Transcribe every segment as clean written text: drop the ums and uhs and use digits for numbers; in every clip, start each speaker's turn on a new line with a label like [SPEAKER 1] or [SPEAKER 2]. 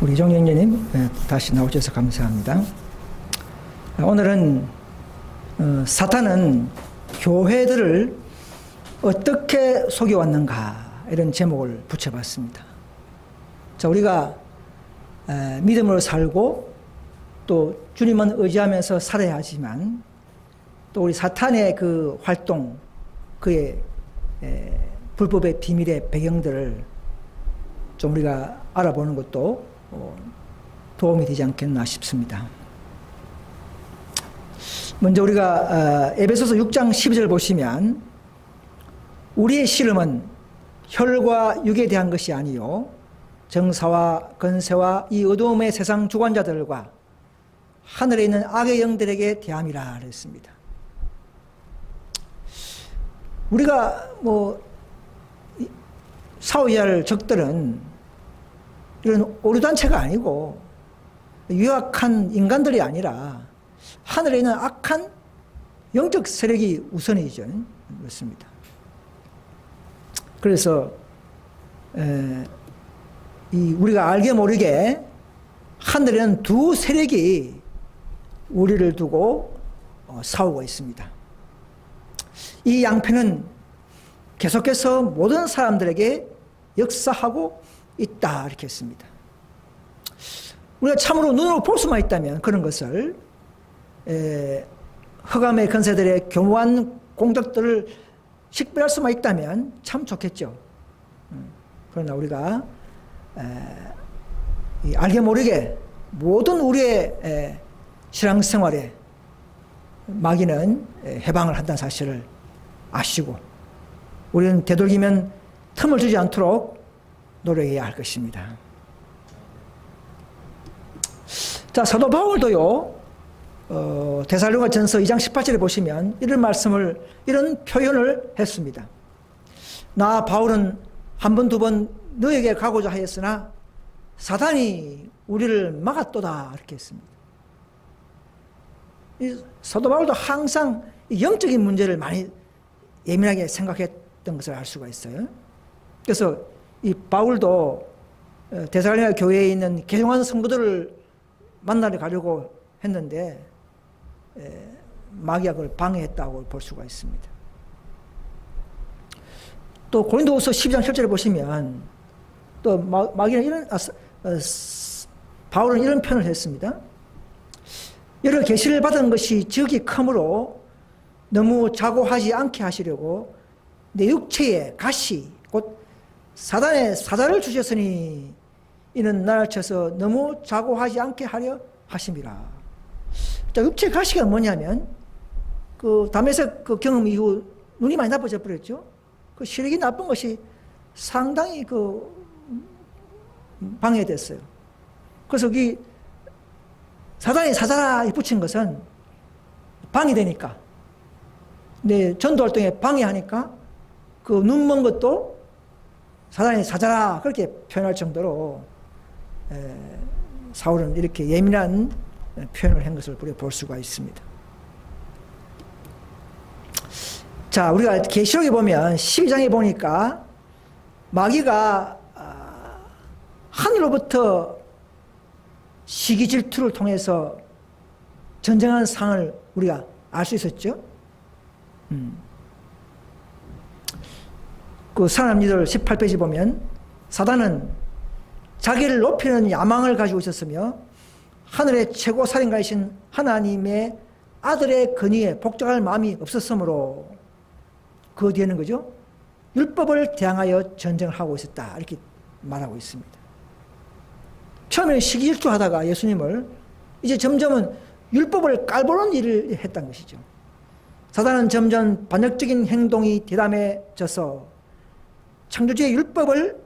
[SPEAKER 1] 우리 이종영님 다시 나오셔서 감사합니다. 오늘은 사탄은 교회들을 어떻게 속여왔는가 이런 제목을 붙여봤습니다. 자, 우리가 믿음으로 살고 또 주님은 의지하면서 살아야 하지만 또 우리 사탄의 그 활동, 그의 불법의 비밀의 배경들을 좀 우리가 알아보는 것도 도움이 되지 않겠나 싶습니다. 먼저 우리가 에베소서 6장 12절 보시면 우리의 씨름은 혈과 육에 대한 것이 아니요 정사와 권세와 이 어두움의 세상 주관자들과 하늘에 있는 악의 영들에게 대함이라 그랬습니다. 우리가 싸워야 할 적들은 이런 오류단체가 아니고 유약한 인간들이 아니라 하늘에 있는 악한 영적 세력이 우선이죠. 그렇습니다. 그래서 우리가 알게 모르게 하늘에는 두 세력이 우리를 두고 싸우고 있습니다. 이 양편은 계속해서 모든 사람들에게 역사하고 있다 이렇게 했습니다. 우리가 참으로 눈으로 볼 수만 있다면 그런 것을 흑암의 권세들의 교묘한 공작들을 식별할 수만 있다면 참 좋겠죠. 그러나 우리가 알게 모르게 모든 우리의 신앙생활에 마귀는 해방을 한다는 사실을 아시고 우리는 되도록이면 틈을 주지 않도록 노력해야 할 것입니다. 자, 사도 바울도요, 데살로니가 전서 2장 18절에 보시면 이런 표현을 했습니다. 나 바울은 한 번, 두 번 너에게 가고자 하였으나 사단이 우리를 막았도다 이렇게 했습니다. 이 사도 바울도 항상 영적인 문제를 많이 예민하게 생각했던 것을 알 수가 있어요. 그래서 이 바울도 데살로니가 교회에 있는 개종한 성도들을 만나러 가려고 했는데 마귀가 그걸 방해했다고 볼 수가 있습니다. 또 고린도후서 12장 10절에 보시면 또 마귀는 바울은 이런 표현을 했습니다. 여러 계시를 받은 것이 적이 크므로 너무 자고하지 않게 하시려고 내 육체에 가시 곧 사단의 사자를 주셨으니 이는 나를 쳐서 너무 자고하지 않게 하려 하심이라. 자, 육체 가시가 뭐냐면 그 다메섹 그 경험 이후 눈이 많이 나빠져 버렸죠. 그 시력이 나쁜 것이 상당히 방해됐어요. 그래서 이 사단이 사자라 붙인 것은 방해되니까, 내 전도 활동에 방해하니까 그 눈 먼 것도 사단이 사자라 그렇게 표현할 정도로 사울은 이렇게 예민한 표현을 한 것을 우리가 볼 수가 있습니다. 자, 우리가 계시록에 보면 12장에 보니까 마귀가 하늘로부터 시기 질투를 통해서 전쟁한 상을 우리가 알 수 있었죠. 그 사람들 18페이지 보면 사단은 자기를 높이는 야망을 가지고 있었으며 하늘의 최고 살인가이신 하나님의 아들의 권위에 복종할 마음이 없었으므로 그 뒤에는 거죠. 율법을 대항하여 전쟁을 하고 있었다 이렇게 말하고 있습니다. 처음에는 시기질투하다가 예수님을 이제 점점은 율법을 깔보는 일을 했던 것이죠. 사단은 점점 반역적인 행동이 대담해져서 창조주의 율법을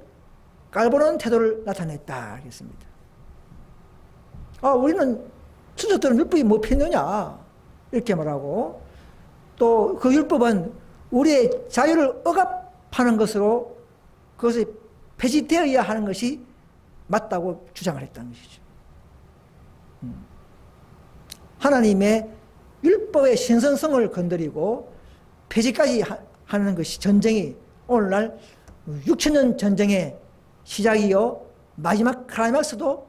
[SPEAKER 1] 깔보는 태도를 나타냈다 하겠습니다. 우리는 천사들은 율법이 뭐 필요냐 이렇게 말하고 또 그 율법은 우리의 자유를 억압하는 것으로 그것이 폐지되어야 하는 것이 맞다고 주장을 했다는 것이죠. 하나님의 율법의 신선성을 건드리고 폐지까지 하는 것이 전쟁이 오늘날 6,000년 전쟁의 시작이요 마지막 클라이막스도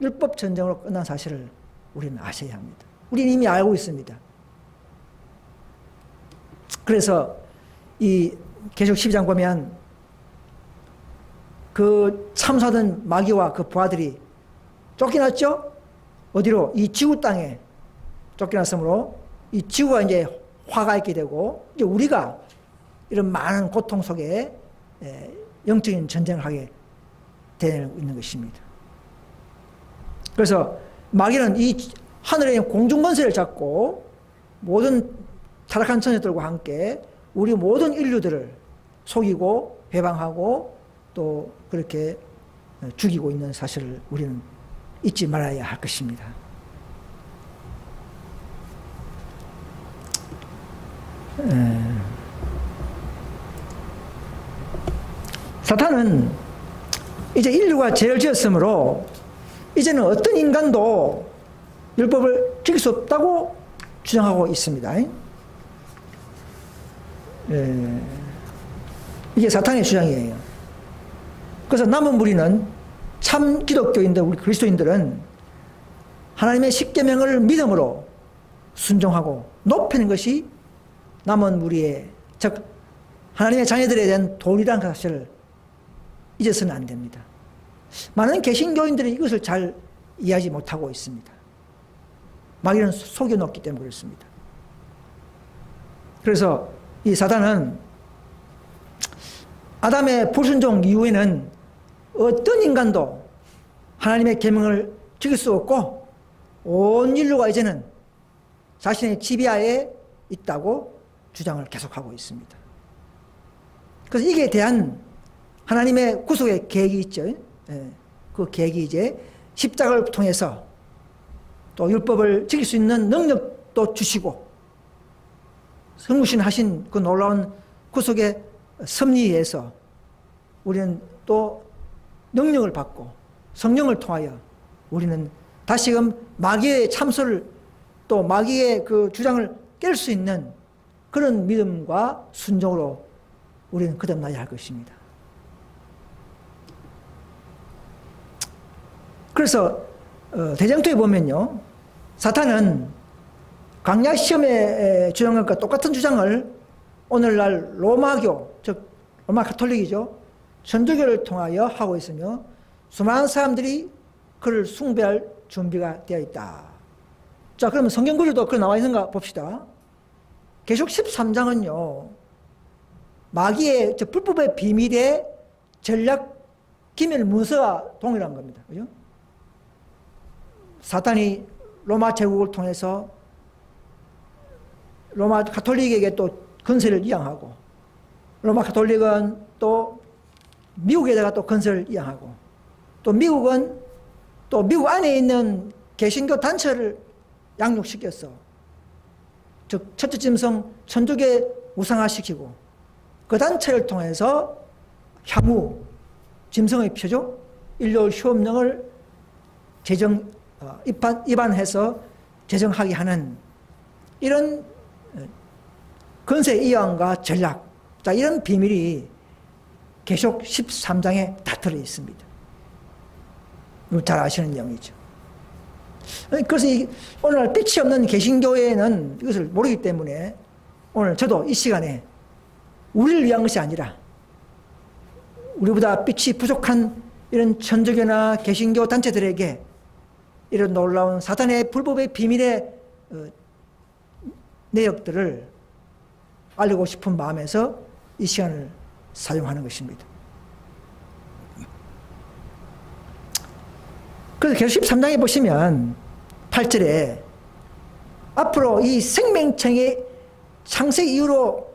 [SPEAKER 1] 율법 전쟁으로 끝난 사실을 우리는 아셔야 합니다. 우리는 이미 알고 있습니다. 그래서 이 계시록 12장 보면 그 참사던 마귀와 그 부하들이 쫓겨났죠? 어디로? 이 지구 땅에 쫓겨났으므로 이 지구가 이제 화가 있게 되고 이제 우리가 이런 많은 고통 속에 영적인 전쟁을 하게 되고 있는 것입니다. 그래서 마귀는 이 하늘에 있는 공중권세를 잡고 모든 타락한 천사들과 함께 우리 모든 인류들을 속이고 배방하고 또 그렇게 죽이고 있는 사실을 우리는 잊지 말아야 할 것입니다. 사탄은 이제 인류가 죄를 지었으므로 이제는 어떤 인간도 율법을 지킬 수 없다고 주장하고 있습니다. 이게 사탄의 주장이에요. 그래서 남은 무리는 참 기독교인들, 우리 그리스도인들은 하나님의 십계명을 믿음으로 순종하고 높이는 것이 남은 무리의, 즉 하나님의 자녀들에 대한 도리라는 사실을 잊어서는 안 됩니다. 많은 개신교인들이 이것을 잘 이해하지 못하고 있습니다. 마귀는 속여놓기 때문에 그렇습니다. 그래서 이 사단은 아담의 불순종 이후에는 어떤 인간도 하나님의 계명을 지킬 수 없고 온 인류가 이제는 자신의 지배하에 있다고 주장을 계속하고 있습니다. 그래서 이게 대한 하나님의 구속의 계획이 있죠. 그 계획이 이제 십자가를 통해서 또 율법을 지킬 수 있는 능력도 주시고 성부신하신 그 놀라운 구속의 섭리에 의해서 우리는 또 능력을 받고 성령을 통하여 우리는 다시금 마귀의 참소를 또 마귀의 그 주장을 깰 수 있는 그런 믿음과 순종으로 우리는 거듭나야 할 것입니다. 그래서 대장토에 보면요, 사탄은 강약 시험에 주장한 것과 똑같은 주장을 오늘날 로마교, 즉 로마 가톨릭이죠, 천주교를 통하여 하고 있으며 수많은 사람들이 그를 숭배할 준비가 되어 있다. 자, 그러면 성경 구절도 그 나와 있는가 봅시다. 계시록 13장은요, 마귀의 불법의 비밀의 전략 기밀 문서와 동일한 겁니다. 그죠? 사탄이 로마 제국을 통해서 로마 가톨릭에게 또 건설을 이양하고 로마 가톨릭은 또 미국에다가 또 건설을 이양하고 또 미국은 또 미국 안에 있는 개신교 단체를 양육시켰어. 즉 첫째 짐승 천주교 우상화시키고 그 단체를 통해서 향후 짐승의 표죠, 일요일 휴업령을 입안해서 제정하게 하는 이런 건세 이양과 전략, 자, 이런 비밀이 계시록 13장에 다 들어 있습니다. 잘 아시는 내용이죠. 그래서 오늘날 빛이 없는 개신교회는 이것을 모르기 때문에 오늘 저도 이 시간에 우리를 위한 것이 아니라 우리보다 빛이 부족한 이런 천주교나 개신교 단체들에게 이런 놀라운 사탄의 불법의 비밀의 내역들을 알리고 싶은 마음에서 이 시간을 사용하는 것입니다. 그래서 계시록 13장에 보시면 8절에 앞으로 이 생명청의 창세 이후로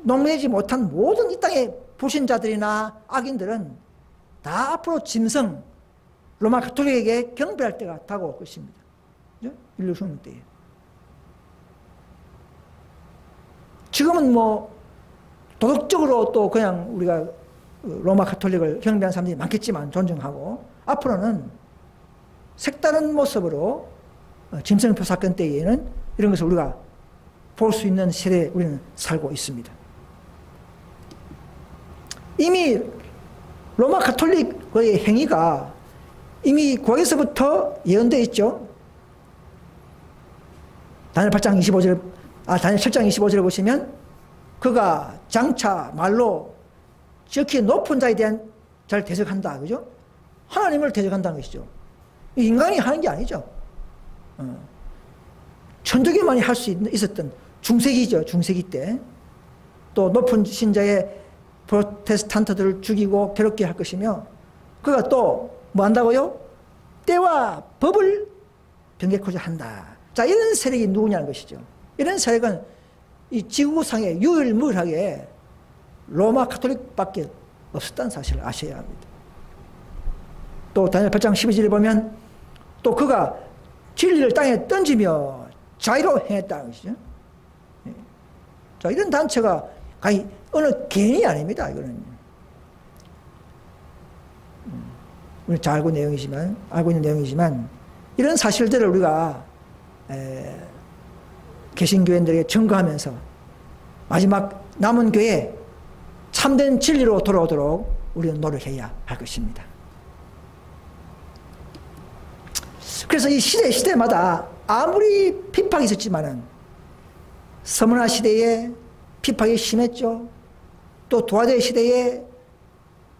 [SPEAKER 1] 농락하지 못한 모든 이 땅의 불신자들이나 악인들은 다 앞으로 짐승 로마 가톨릭에게 경배할 때가 다가올 것입니다. 인류 수명 때에. 지금은 뭐 도덕적으로 또 그냥 우리가 로마 가톨릭을 경배하는 사람들이 많겠지만 존중하고, 앞으로는 색다른 모습으로 짐승표 사건 때에는 이런 것을 우리가 볼 수 있는 시대에 우리는 살고 있습니다. 이미 로마 가톨릭의 행위가 이미 구약에서부터 예언되어 있죠. 다니엘 7장 25절에 보시면 그가 장차 말로 지극히 높은 자에 대한 자를 대적한다. 그죠? 하나님을 대적한다는 것이죠. 인간이 하는 게 아니죠. 천주교만이 할 수 있었던 중세기죠. 중세기 때. 또 높은 신자의 프로테스탄트들을 죽이고 괴롭게 할 것이며 그가 또 뭐 한다고요? 때와 법을 변개코자 한다. 자, 이런 세력이 누구냐는 것이죠. 이런 세력은 이 지구상에 유일무이하게 로마 가톨릭밖에 없었다는 사실을 아셔야 합니다. 또 다니엘 8장 12절에 보면 또 그가 진리를 땅에 던지며 자유로 행했다는 것이죠. 자, 이런 단체가 어느 개인이 아닙니다. 이거는. 우리 잘 알고 있는 내용이지만 이런 사실들을 우리가 개신교인들에게 증거하면서 마지막 남은 교회 참된 진리로 돌아오도록 우리는 노력해야 할 것입니다. 그래서 이 시대마다 아무리 핍박이 있었지만은 서문화 시대에 핍박이 심했죠. 또 도화대 시대에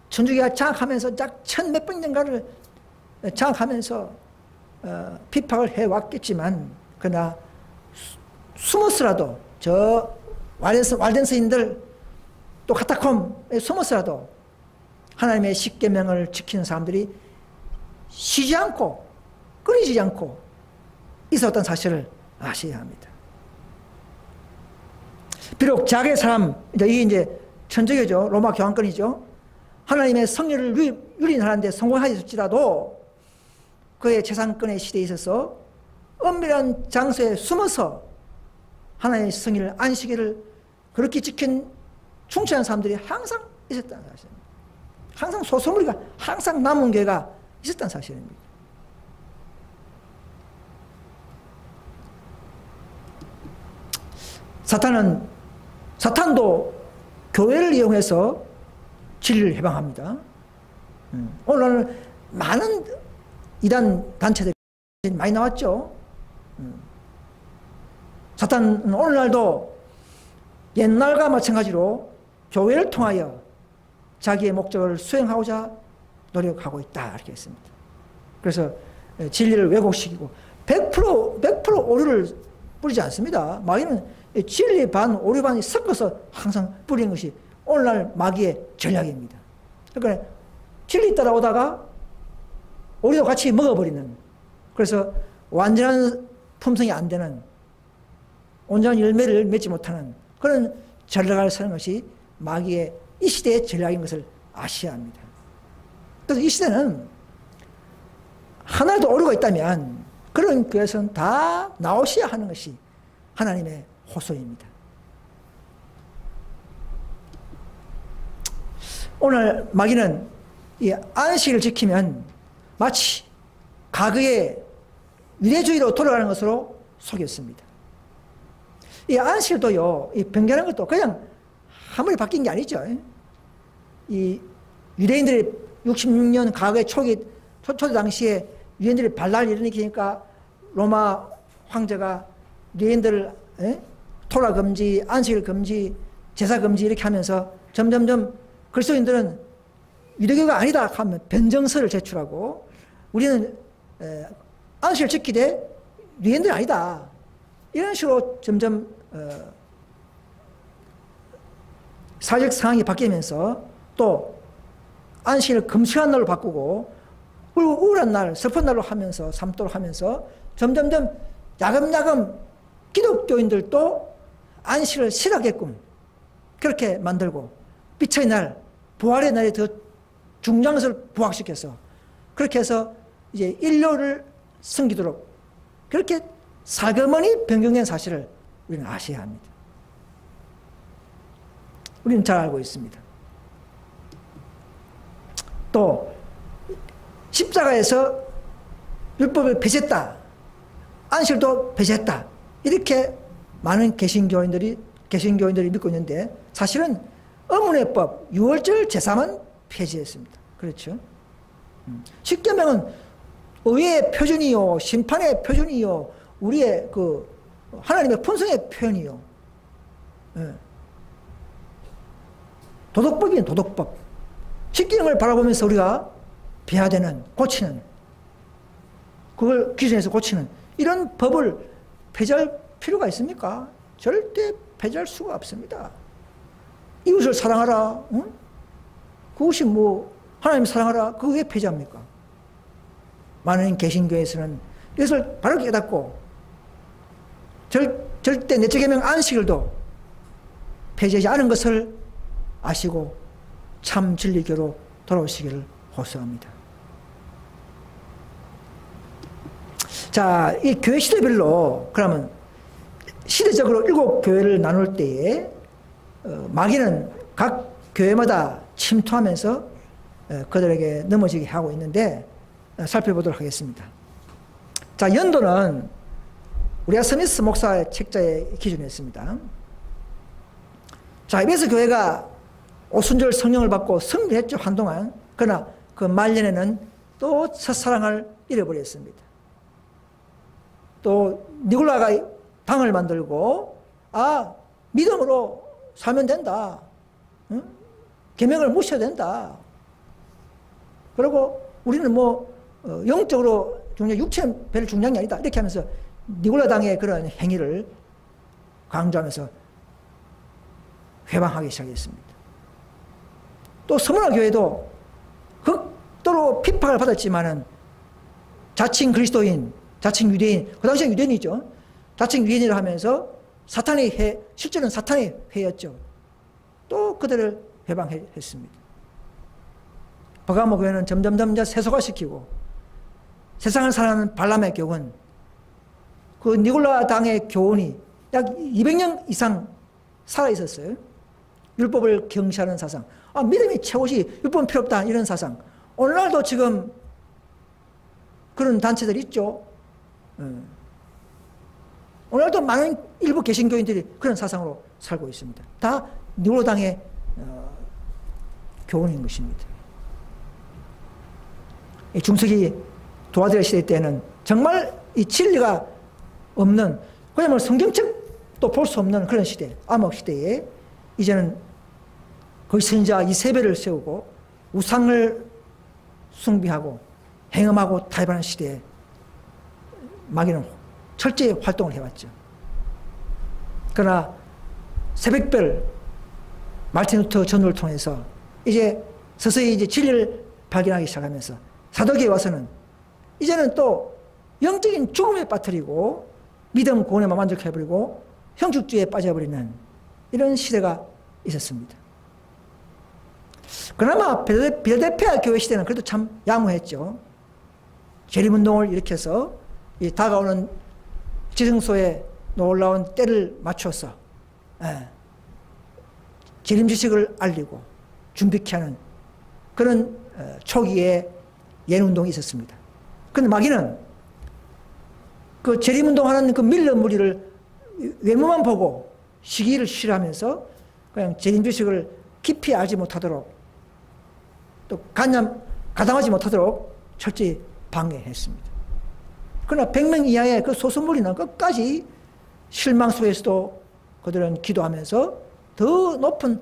[SPEAKER 1] 천주교가 장악하면서 약 1000몇 번인가를 장악하면서 핍박을 해왔겠지만 그러나 숨어서라도 저 왈덴스인들 또 카타콤에 숨어서라도 하나님의 십계명을 지키는 사람들이 쉬지 않고 끊이지 않고 있었던 사실을 아셔야 합니다. 비록 자기의 사람, 이게 이제 천주교죠. 로마 교황권이죠. 하나님의 성령을 유린하는데 성공하였을지라도 그의 재산권의 시대에 있어서 은밀한 장소에 숨어서 하나님의 성일 안식일을 그렇게 지킨 충실한 사람들이 항상 있었다는 사실입니다. 항상 소수무리가 항상 남은 교회가 있었다는 사실입니다. 사탄도 교회를 이용해서 진리를 해방합니다. 오늘 많은 이단 단체들이 많이 나왔죠. 사탄은 오늘날도 옛날과 마찬가지로 교회를 통하여 자기의 목적을 수행하고자 노력하고 있다. 이렇게 했습니다. 그래서 진리를 왜곡시키고 100% 오류를 뿌리지 않습니다. 마귀는 진리 반, 오류 반이 섞어서 항상 뿌리는 것이 오늘날 마귀의 전략입니다. 그러니까 진리 따라오다가 오류도 같이 먹어버리는, 그래서 완전한 품성이 안 되는, 온전한 열매를 맺지 못하는 그런 전략을 쓰는 것이 마귀의 이 시대의 전략인 것을 아셔야 합니다. 그래서 이 시대는 하나라도 오류가 있다면 그런 교회에서는 다 나오셔야 하는 것이 하나님의 호소입니다. 오늘 마귀는 이 안식을 지키면 마치 과거의 유대주의로 돌아가는 것으로 속였습니다. 이 안식일도요, 이 변경하는 것도 그냥 아무리 바뀐 게 아니죠. 이 유대인들이 66년 과거의 초대 당시에 유대인들이 반란을 일으키니까 로마 황제가 유대인들을 토라 금지, 안식일 금지, 제사 금지 이렇게 하면서 점점점 그리스도인들은 유대교가 아니다 하면 변정서를 제출하고 우리는 안식을 지키되 유대인들이 아니다. 이런 식으로 점점 사회적 상황이 바뀌면서 또 안식일을 금식한 날로 바꾸고 우울한 날, 슬픈 날로 하면서 삶도록 하면서 점점점 야금야금 기독교인들도 안식을 싫어하게끔 그렇게 만들고 빛의 날, 부활의 날에 더 중요한 것을 부각시켜서 그렇게 해서 이제 인류를 섬기도록 그렇게 살그머니 변경된 사실을 우리는 아셔야 합니다. 우리는 잘 알고 있습니다. 또 십자가에서 율법을 폐지했다, 안식일도 폐지했다, 이렇게 많은 개신교인들이 믿고 있는데 사실은 어문회법, 유월절 제사만 폐지했습니다. 그렇죠? 십계명은 의의 표준이요, 심판의 표준이요, 우리의 그 하나님의 본성의 표현이요. 예. 도덕법이에요, 도덕법. 십계명을 바라보면서 우리가 비하되는, 고치는, 그걸 기준에서 고치는 이런 법을 폐지할 필요가 있습니까? 절대 폐지할 수가 없습니다. 이웃을 사랑하라. 응? 그것이 뭐 하나님 사랑하라. 그거 왜 폐지합니까? 많은 개신교에서는 이것을 바로 깨닫고 절대 내적 계명 안식일도 폐지하지 않은 것을 아시고 참 진리교로 돌아오시기를 호소합니다. 자, 이 교회 시대별로 그러면 시대적으로 7교회를 나눌 때에 마귀는 각 교회마다 침투하면서 그들에게 넘어지게 하고 있는데 살펴보도록 하겠습니다. 자, 연도는 우리가 스미스 목사의 책자에 기준했습니다. 자, 에베소 교회가 오순절 성령을 받고 승리했죠, 한동안. 그러나 그 말년에는 또 첫사랑을 잃어버렸습니다. 또 니골라가 당을 만들고 믿음으로 살면 된다. 응? 계명을 무셔야 된다. 그리고 우리는 뭐 영적으로 중요한 육체는 별로 중요한 게 아니다. 이렇게 하면서 니골라 당의 그런 행위를 강조하면서 회방하기 시작했습니다. 또 서문화 교회도 극도로 핍박을 받았지만은 자칭 그리스도인, 자칭 유대인, 그 당시에 유대인이죠. 자칭 유대인이라 하면서 사탄의 실제는 사탄의 회였죠. 또 그들을 회방했습니다. 버가모 교회는 점점 세속화시키고 세상을 사랑하는 발람의 교훈, 그 니골라 당의 교훈이 약 200년 이상 살아있었어요. 율법을 경시하는 사상. 믿음이 최고시, 율법은 필요 없다. 이런 사상. 오늘날도 지금 그런 단체들이 있죠. 오늘도 많은 일부 개신교인들이 그런 사상으로 살고 있습니다. 다 니골라당의 교훈인 것입니다. 중세기 도하들의 시대 때는 정말 이 진리가 없는, 그야말로 성경책도 볼 수 없는 그런 시대, 암흑 시대에 이제는 거기 선지자 이세벨을 세우고 우상을 숭배하고 행음하고 타협하는 시대에 마귀는 철저히 활동을 해왔죠. 그러나 새벽별 마르틴 루터 전도를 통해서 이제 서서히 이제 진리를 발견하기 시작하면서 사도계에 와서는 이제는 또 영적인 죽음에 빠뜨리고 믿음 고뇌만 만족해버리고 형식주의에 빠져버리는 이런 시대가 있었습니다. 그나마 빌라델피아 교회 시대는 그래도 참 양호했죠. 재림운동을 일으켜서 이 다가오는 지성소에 놀라운 때를 맞춰서 재림 지식을 알리고 준비케 하는 그런 초기에 예운동이 있었습니다. 그런데 마귀는 그 재림운동하는 그 밀러 무리를 외모만 보고 시기를 싫어하면서 그냥 재림 지식을 깊이 알지 못하도록 또 가담하지 못하도록 철저히 방해했습니다. 그러나 100명 이하의 그 소수무리는 끝까지 실망 속에서도 그들은 기도하면서 더 높은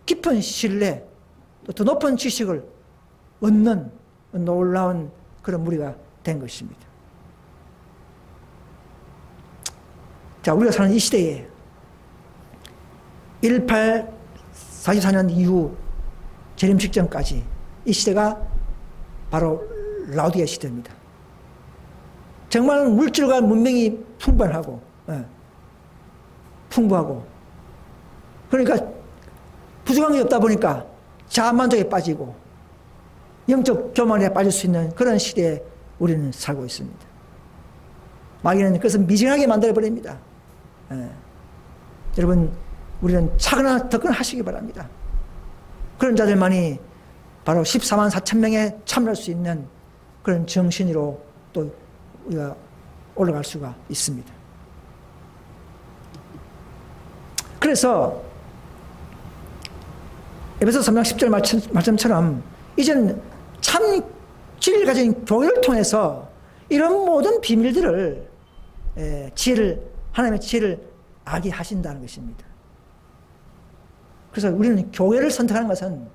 [SPEAKER 1] 깊은 신뢰, 또 더 높은 지식을 얻는 놀라운 그런 무리가 된 것입니다. 자, 우리가 사는 이 시대에 1844년 이후 재림 직전까지 이 시대가 바로 라오디게 시대입니다. 정말 물질과 문명이 풍부하고 그러니까 부족한 게 없다 보니까 자만족에 빠지고 영적 교만에 빠질 수 있는 그런 시대에 우리는 살고 있습니다. 마귀는 그것을 미진하게 만들어버립니다. 여러분, 우리는 차거나 덕거나 하시기 바랍니다. 그런 자들만이 바로 14만 4천 명에 참여할 수 있는 그런 정신으로 또 우리가 올라갈 수가 있습니다. 그래서 에베소 3장 10절 말씀처럼 이제는 참 진리를 가진 교회를 통해서 이런 모든 비밀들을 하나님의 지혜를 알게 하신다는 것입니다. 그래서 우리는 교회를 선택하는 것은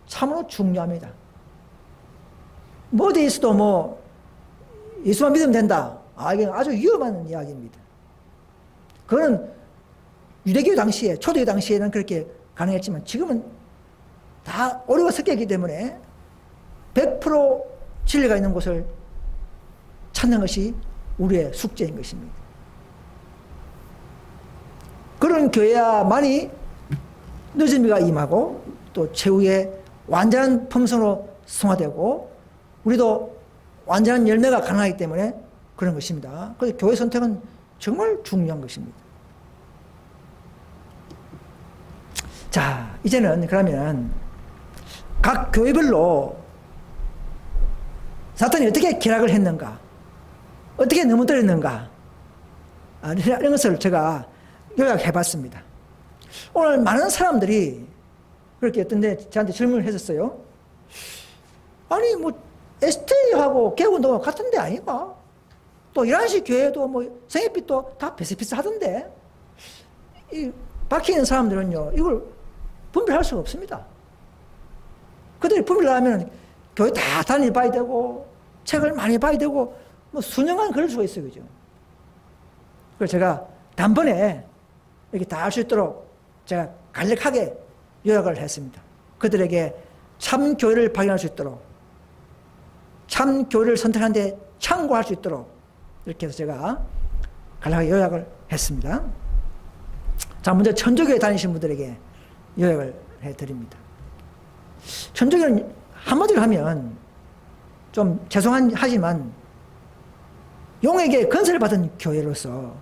[SPEAKER 1] 참으로 중요합니다. 뭐 어디에 있어도 뭐 예수만 믿으면 된다. 이게 아주 위험한 이야기입니다. 그거는 유대교 당시에, 초대교 당시에는 그렇게 가능했지만 지금은 다 오류가 섞여 있기 때문에 100% 진리가 있는 곳을 찾는 것이 우리의 숙제인 것입니다. 그런 교회야만이 늦음이가 임하고 또 최후의 완전한 품성으로 성화되고 우리도 완전한 열매가 가능하기 때문에 그런 것입니다. 그래서 교회 선택은 정말 중요한 것입니다. 자, 이제는 그러면 각 교회별로 사탄이 어떻게 기락을 했는가, 어떻게 넘어뜨렸는가, 이런 것을 제가 요약해 봤습니다. 오늘 많은 사람들이 그렇게 어떤데 저한테 질문을 했었어요. 아니, 뭐, ST하고 개운도 같은데 아니가? 또 이란식 교회도 뭐 생애빛도 다 비슷비슷하던데. 이 박혀있는 사람들은요, 이걸 분별할 수가 없습니다. 그들이 분별하면 교회 다 다녀봐야 되고, 책을 많이 봐야 되고, 뭐 수년간 그럴 수가 있어요, 그죠? 그래서 제가 단번에 이렇게 다 알 수 있도록 제가 간략하게 요약을 했습니다. 그들에게 참 교회를 발견할 수 있도록, 참 교회를 선택하는 데 참고할 수 있도록 이렇게 해서 제가 간략하게 요약을 했습니다. 자, 먼저 천주교에 다니신 분들에게 요약을 해드립니다. 천주교는 한마디로 하면 좀 죄송하지만 용에게 건설을 받은 교회로서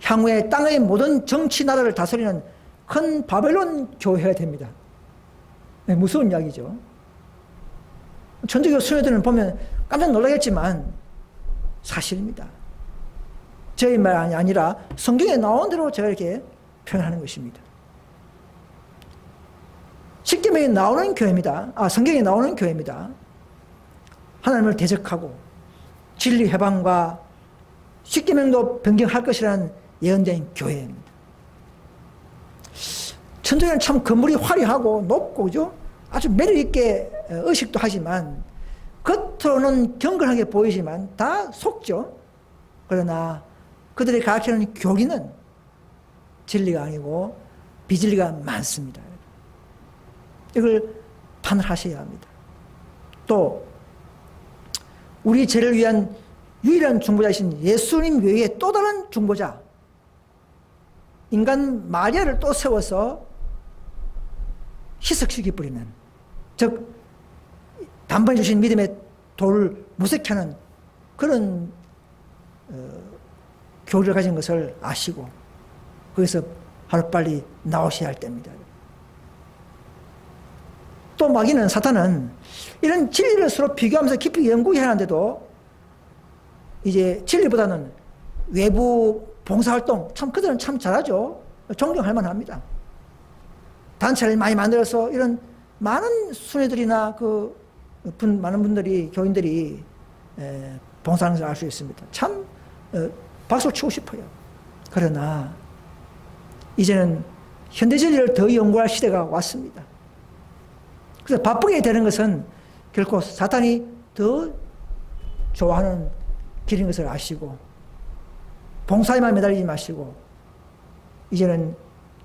[SPEAKER 1] 향후에 땅의 모든 정치 나라를 다스리는 큰 바벨론 교회가 됩니다. 네, 무서운 이야기죠. 천주교 수녀들은 보면 깜짝 놀라겠지만 사실입니다. 저희 말이 아니라 성경에 나온 대로 제가 이렇게 표현하는 것입니다. 십계명에 나오는 교회입니다. 성경에 나오는 교회입니다. 하나님을 대적하고 진리 해방과 십계명도 변경할 것이라는 예언된 교회입니다. 천주교는 참 건물이 화려하고 높고, 그죠? 아주 매력있게 의식도 하지만 겉으로는 경건하게 보이지만 다 속죠. 그러나 그들이 가르치는 교리는 진리가 아니고 비진리가 많습니다. 이걸 판단하셔야 합니다. 또 우리 죄를 위한 유일한 중보자이신 예수님 외에 또 다른 중보자, 인간 마리아를 또 세워서 희석시켜버리는, 즉 단번에 주신 믿음의 돌을 무색하는 그런 교리를 가진 것을 아시고 거기서 하루빨리 나오셔야 할 때입니다. 또 마귀는, 사탄은 이런 진리를 서로 비교하면서 깊이 연구해야 하는데도 이제 진리보다는 외부 봉사활동, 참 그들은 참 잘하죠. 존경할 만합니다. 단체를 많이 만들어서 이런 많은 수녀들이나 많은 분들이, 교인들이 봉사하는 것을 알 수 있습니다. 참 박수 치고 싶어요. 그러나 이제는 현대 진리를 더 연구할 시대가 왔습니다. 그래서 바쁘게 되는 것은 결코 사탄이 더 좋아하는 길인 것을 아시고 봉사에만 매달리지 마시고 이제는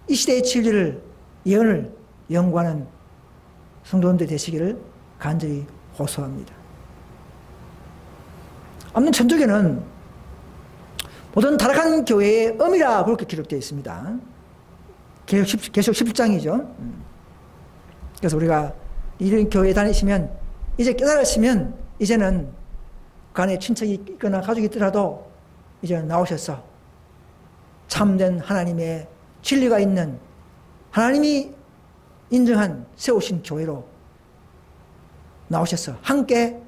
[SPEAKER 1] 이 시대의 진리를, 예언을 연구하는 성도님들 되시기를 간절히 호소합니다. 아무튼 천주교는 모든 타락한 교회의 엄이라 그렇게 기록되어 있습니다. 계속 11장이죠. 그래서 우리가 이런 교회에 다니시면, 이제 깨달으시면 이제는 그 안에 친척이 있거나 가족이 있더라도 이제 나오셔서 참된 하나님의 진리가 있는, 하나님이 인정한 세우신 교회로 나오셔서 함께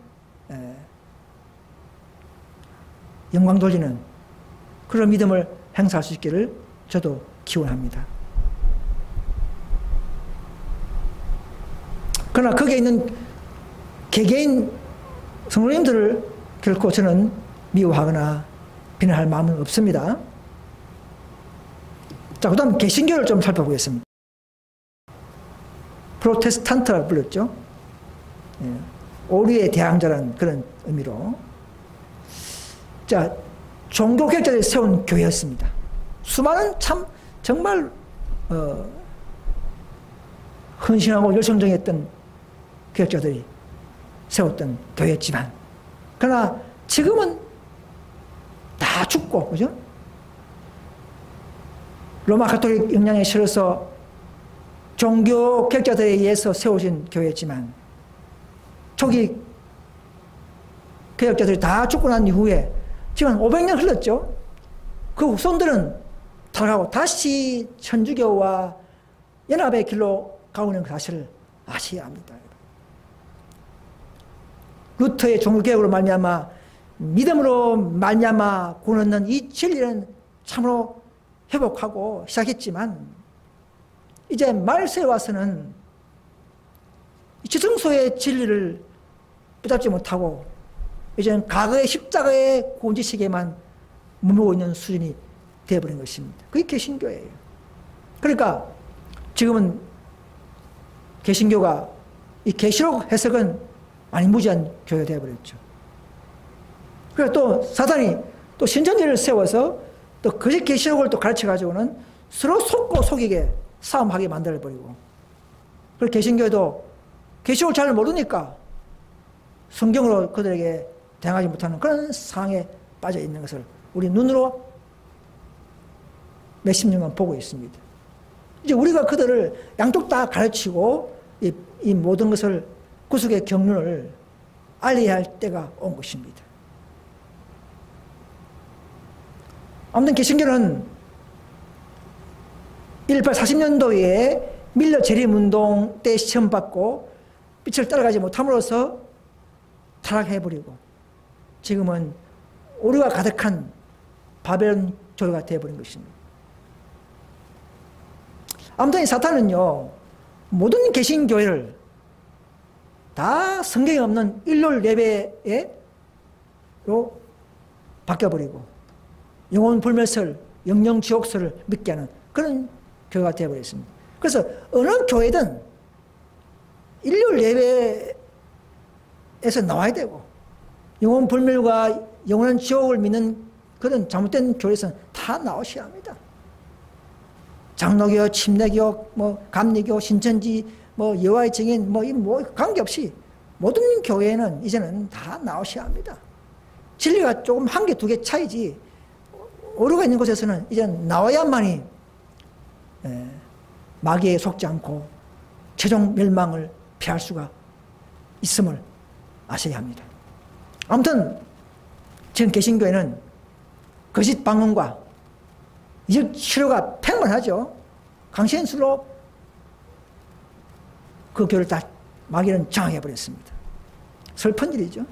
[SPEAKER 1] 영광 돌리는 그런 믿음을 행사할 수 있기를 저도 기원합니다. 그러나 거기에 있는 개개인 성도님들을 결코 저는 미워하거나 비난할 마음은 없습니다. 자, 그 다음 개신교를 좀 살펴보겠습니다. 프로테스탄트라고 불렀죠. 예, 오류의 대항자라는 그런 의미로. 자, 종교개혁자들이 세운 교회였습니다. 수많은 참 정말 헌신하고 열성적이었던 개혁자들이 세웠던 교회였지만, 그러나 지금은 다 죽고, 그죠? 로마 가톨릭 영향에 실어서 종교 개혁자들에 의해서 세워진 교회였지만, 초기 개혁자들이 다 죽고 난 이후에 지금 500년 흘렀죠. 그 후손들은 타락하고 다시 천주교와 연합의 길로 가고 있는 사실을 아셔야 합니다. 루터의 종교개혁으로 말미암아 믿음으로 말미암아 구원 얻는 이 진리는 참으로 회복하고 시작했지만, 이제 말세에 와서는 지성소의 진리를 붙잡지 못하고 이제는 과거의 십자가의 구원지식에만 머물고 있는 수준이 되어버린 것입니다. 그게 개신교예요. 그러니까 지금은 개신교가 이 계시록 해석은 많이 무지한 교회가 되어버렸죠. 그래서 또 사단이 또 신천지를 세워서 또 거짓 계시록을 또 가르쳐가지고는 서로 속고 속이게 싸움하게 만들어버리고, 그리고 개신교도 계시록을 잘 모르니까 성경으로 그들에게 대응하지 못하는 그런 상황에 빠져 있는 것을 우리 눈으로 몇십 년간 보고 있습니다. 이제 우리가 그들을 양쪽 다 가르치고 이 모든 것을 구속의 경륜을 알려야 할 때가 온 것입니다. 아무튼 개신교는 1840년도에 밀러 재림운동 때 시험받고 빛을 따라가지 못함으로써 타락해버리고 지금은 오류가 가득한 바벨론 교회가 되어버린 것입니다. 아무튼 이 사탄은요, 모든 개신교회를 다 성경에 없는 일놀 예배로 바뀌어버리고 영혼 불멸설, 영영 지옥설을 믿게 하는 그런 교회가 되어버렸습니다. 그래서 어느 교회든 일률 예배에서 나와야 되고 영혼 불멸과 영원한 지옥을 믿는 그런 잘못된 교회에서는 다 나오셔야 합니다. 장로교, 침례교, 감리교, 신천지, 여호와의 증인, 관계없이 모든 교회는 이제는 다 나오셔야 합니다. 진리가 조금 한 개, 두 개 차이지 오류가 있는 곳에서는 이제 나와야만이 마귀에 속지 않고 최종 멸망을 피할 수가 있음을 아셔야 합니다. 아무튼 지금 개신교회는 거짓 방언과 치료가 팽만하죠. 강신술로 그 교회를 다 마귀는 장악해버렸습니다. 슬픈 일이죠.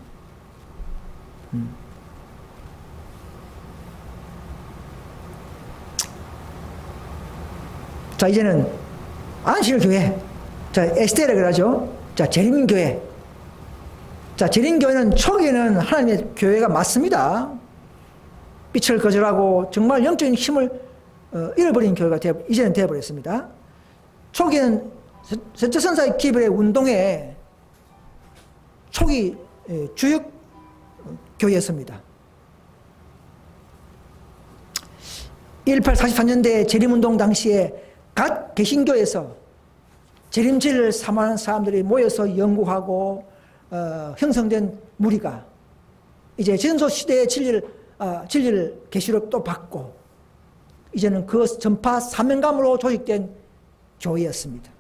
[SPEAKER 1] 자, 이제는 안식일교회, 자, 에스테라 그러죠. 자, 재림교회. 자, 재림교회는 초기에는 하나님의 교회가 맞습니다. 빛을 거절하고 정말 영적인 힘을 잃어버린 교회가 이제는 되어버렸습니다. 초기에는 세처선사의 기별의 운동의 초기 주역 교회였습니다. 1844년대 재림운동 당시에 각 개신교에서 재림진리를 사모하는 사람들이 모여서 연구하고 형성된 무리가 이제 전소 시대의 진리를 계시로 또 받고 이제는 그 전파 사명감으로 조직된 교회였습니다.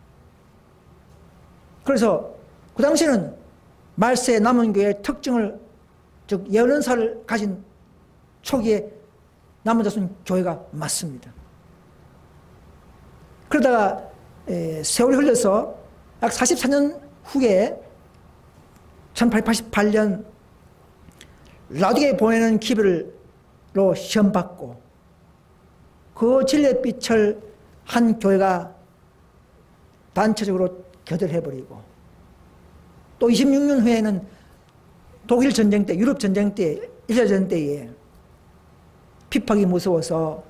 [SPEAKER 1] 그래서 그 당시에는 말세 남원교회의 특징을 즉 예언사를 가진 초기에 남은 자손 교회가 맞습니다. 그러다가 세월이 흘러서 약 44년 후에 1888년 라오디게에 보내는 기별로 시험받고 그 진리의 빛을 한 교회가 단체적으로 교대해버리고 또 26년 후에는 독일 전쟁 때, 유럽 전쟁 때, 1차 전쟁 때에 핍박이 무서워서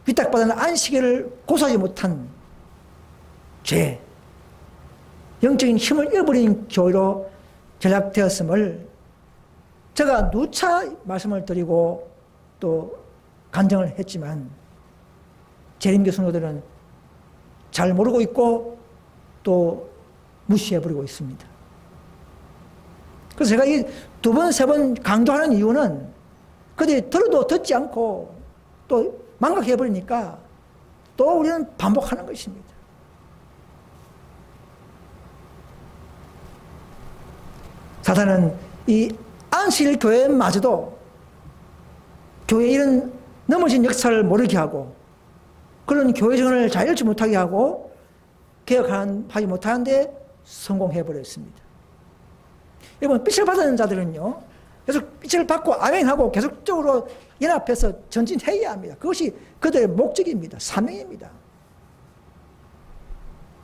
[SPEAKER 1] 위탁받은 안식일을 고수하지 못한 죄, 영적인 힘을 잃어버린 교회로 전락되었음을 제가 누차 말씀을 드리고 또 간증을 했지만 재림교 성도들은 잘 모르고 있고 또 무시해버리고 있습니다. 그래서 제가 이 두 번, 세 번 강조하는 이유는 그들이 들어도 듣지 않고 또 망각해버리니까 또 우리는 반복하는 것입니다. 사단은 이 안식일 교회마저도 교회 이런 넘어진 역사를 모르게 하고 그런 교회 정을 잘 읽지 못하게 하고 개혁하지 못하는데 성공해버렸습니다. 여러분, 빛을 받은 자들은요, 계속 빛을 받고 아멘하고 계속적으로 연합해서 전진해야 합니다. 그것이 그들의 목적입니다. 사명입니다.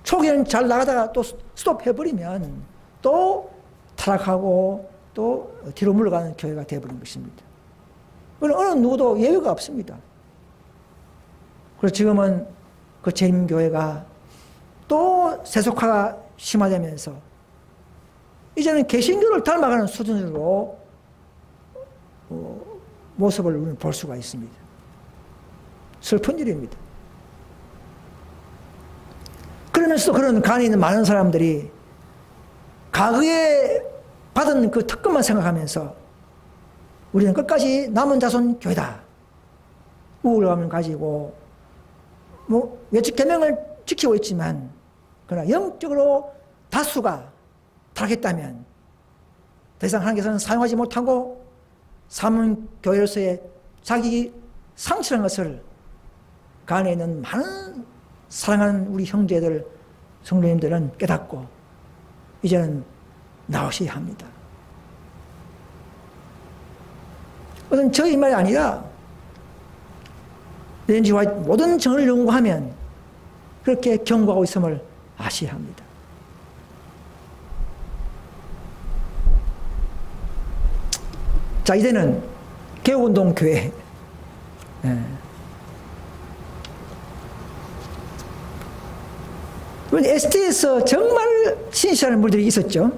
[SPEAKER 1] 초기에는 잘 나가다가 또 스톱해버리면 또 타락하고 또 뒤로 물러가는 교회가 되어버린 것입니다. 어느 누구도 예외가 없습니다. 그래서 지금은 그 재림교회가 또 세속화가 심화되면서 이제는 개신교를 닮아가는 수준으로 모습을 우리는 볼 수가 있습니다. 슬픈 일입니다. 그러면서도 그런 간이 있는 많은 사람들이 과거에 받은 그 특권만 생각하면서 우리는 끝까지 남은 자손 교회다. 우울감을 가지고 외적 계명을 지키고 있지만 그러나 영적으로 다수가 타락했다면 더 이상 하나님께서는 사용하지 못하고 삼은 교회로서의 자기 상실한 것을 그 안에 있는 많은 사랑하는 우리 형제들, 성도님들은 깨닫고 이제는 나오셔야 합니다. 그것은 저희 말이 아니라 렌지 화이트 모든 정을 연구하면 그렇게 경고하고 있음을 아셔야 합니다. 자, 이제는 개혁운동 교회. ST에서 정말 신실한 분들이 있었죠.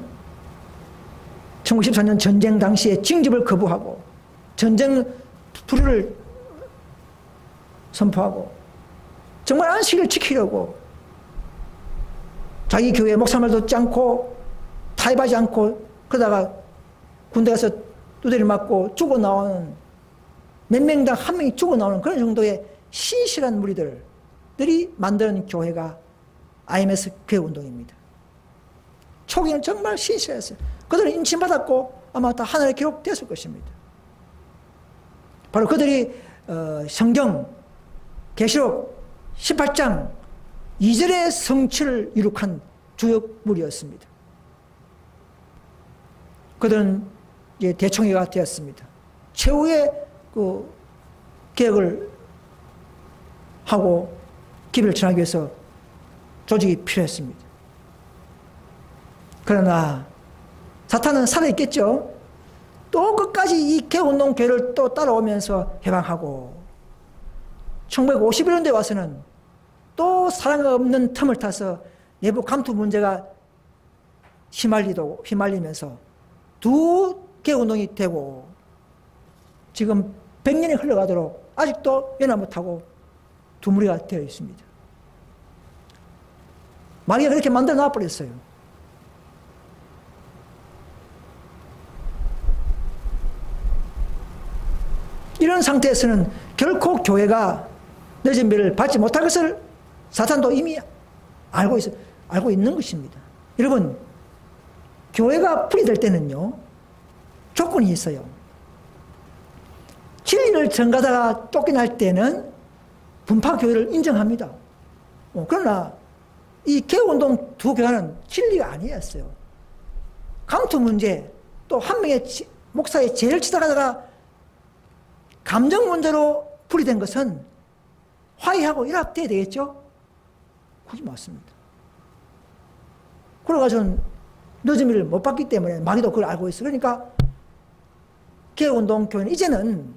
[SPEAKER 1] 1914년 전쟁 당시에 징집을 거부하고 전쟁 불효를 선포하고 정말 안식을 지키려고 자기 교회 목사 말 듣지 않고 타협하지 않고 그러다가 군대 가서 두드려 맞고 죽어 나오는 몇 명당 한 명이 죽어 나오는 그런 정도의 신실한 무리들이 만드는 교회가 IMS 교회운동입니다. 초기는 정말 신실했어요. 그들은 임신받았고 아마 다 하늘에 기록됐을 것입니다. 바로 그들이 성경 계시록 18장 2절의 성취를 이룩한 주역물이었습니다. 그들은 이제 대총회가 되었습니다. 최후의 그 개혁을 하고 기별을 전하기 위해서 조직이 필요했습니다. 그러나 사탄은 살아있겠죠. 또 끝까지 이 개혁운동 교회를 또 따라오면서 해방하고 1951년도에 와서는 또 사랑이 없는 틈을 타서 내부 감투 문제가 휘말리면서 두 개혁운동이 되고 지금 100년이 흘러가도록 아직도 연합 못하고 두 무리가 되어 있습니다. 마귀가 그렇게 만들어 놔버렸어요. 이런 상태에서는 결코 교회가 늦은 비를 받지 못할 것을 사탄도 이미 알고 있는 것입니다. 여러분, 교회가 분리될 때는요, 조건이 있어요. 진리를 전가다가 쫓겨날 때는 분파교회를 인정합니다. 그러나 이 개혁운동 두 교회는 진리가 아니었어요. 감투 문제, 또 한 명의 목사의 죄를 치다가다가 감정 문제로 분리된 것은 화해하고 연합돼야 되겠죠? 그러지 맞습니다. 그래가지고 늦은 일을 못 봤기 때문에 마귀도 그걸 알고 있어요. 그러니까 개혁운동 교회는 이제는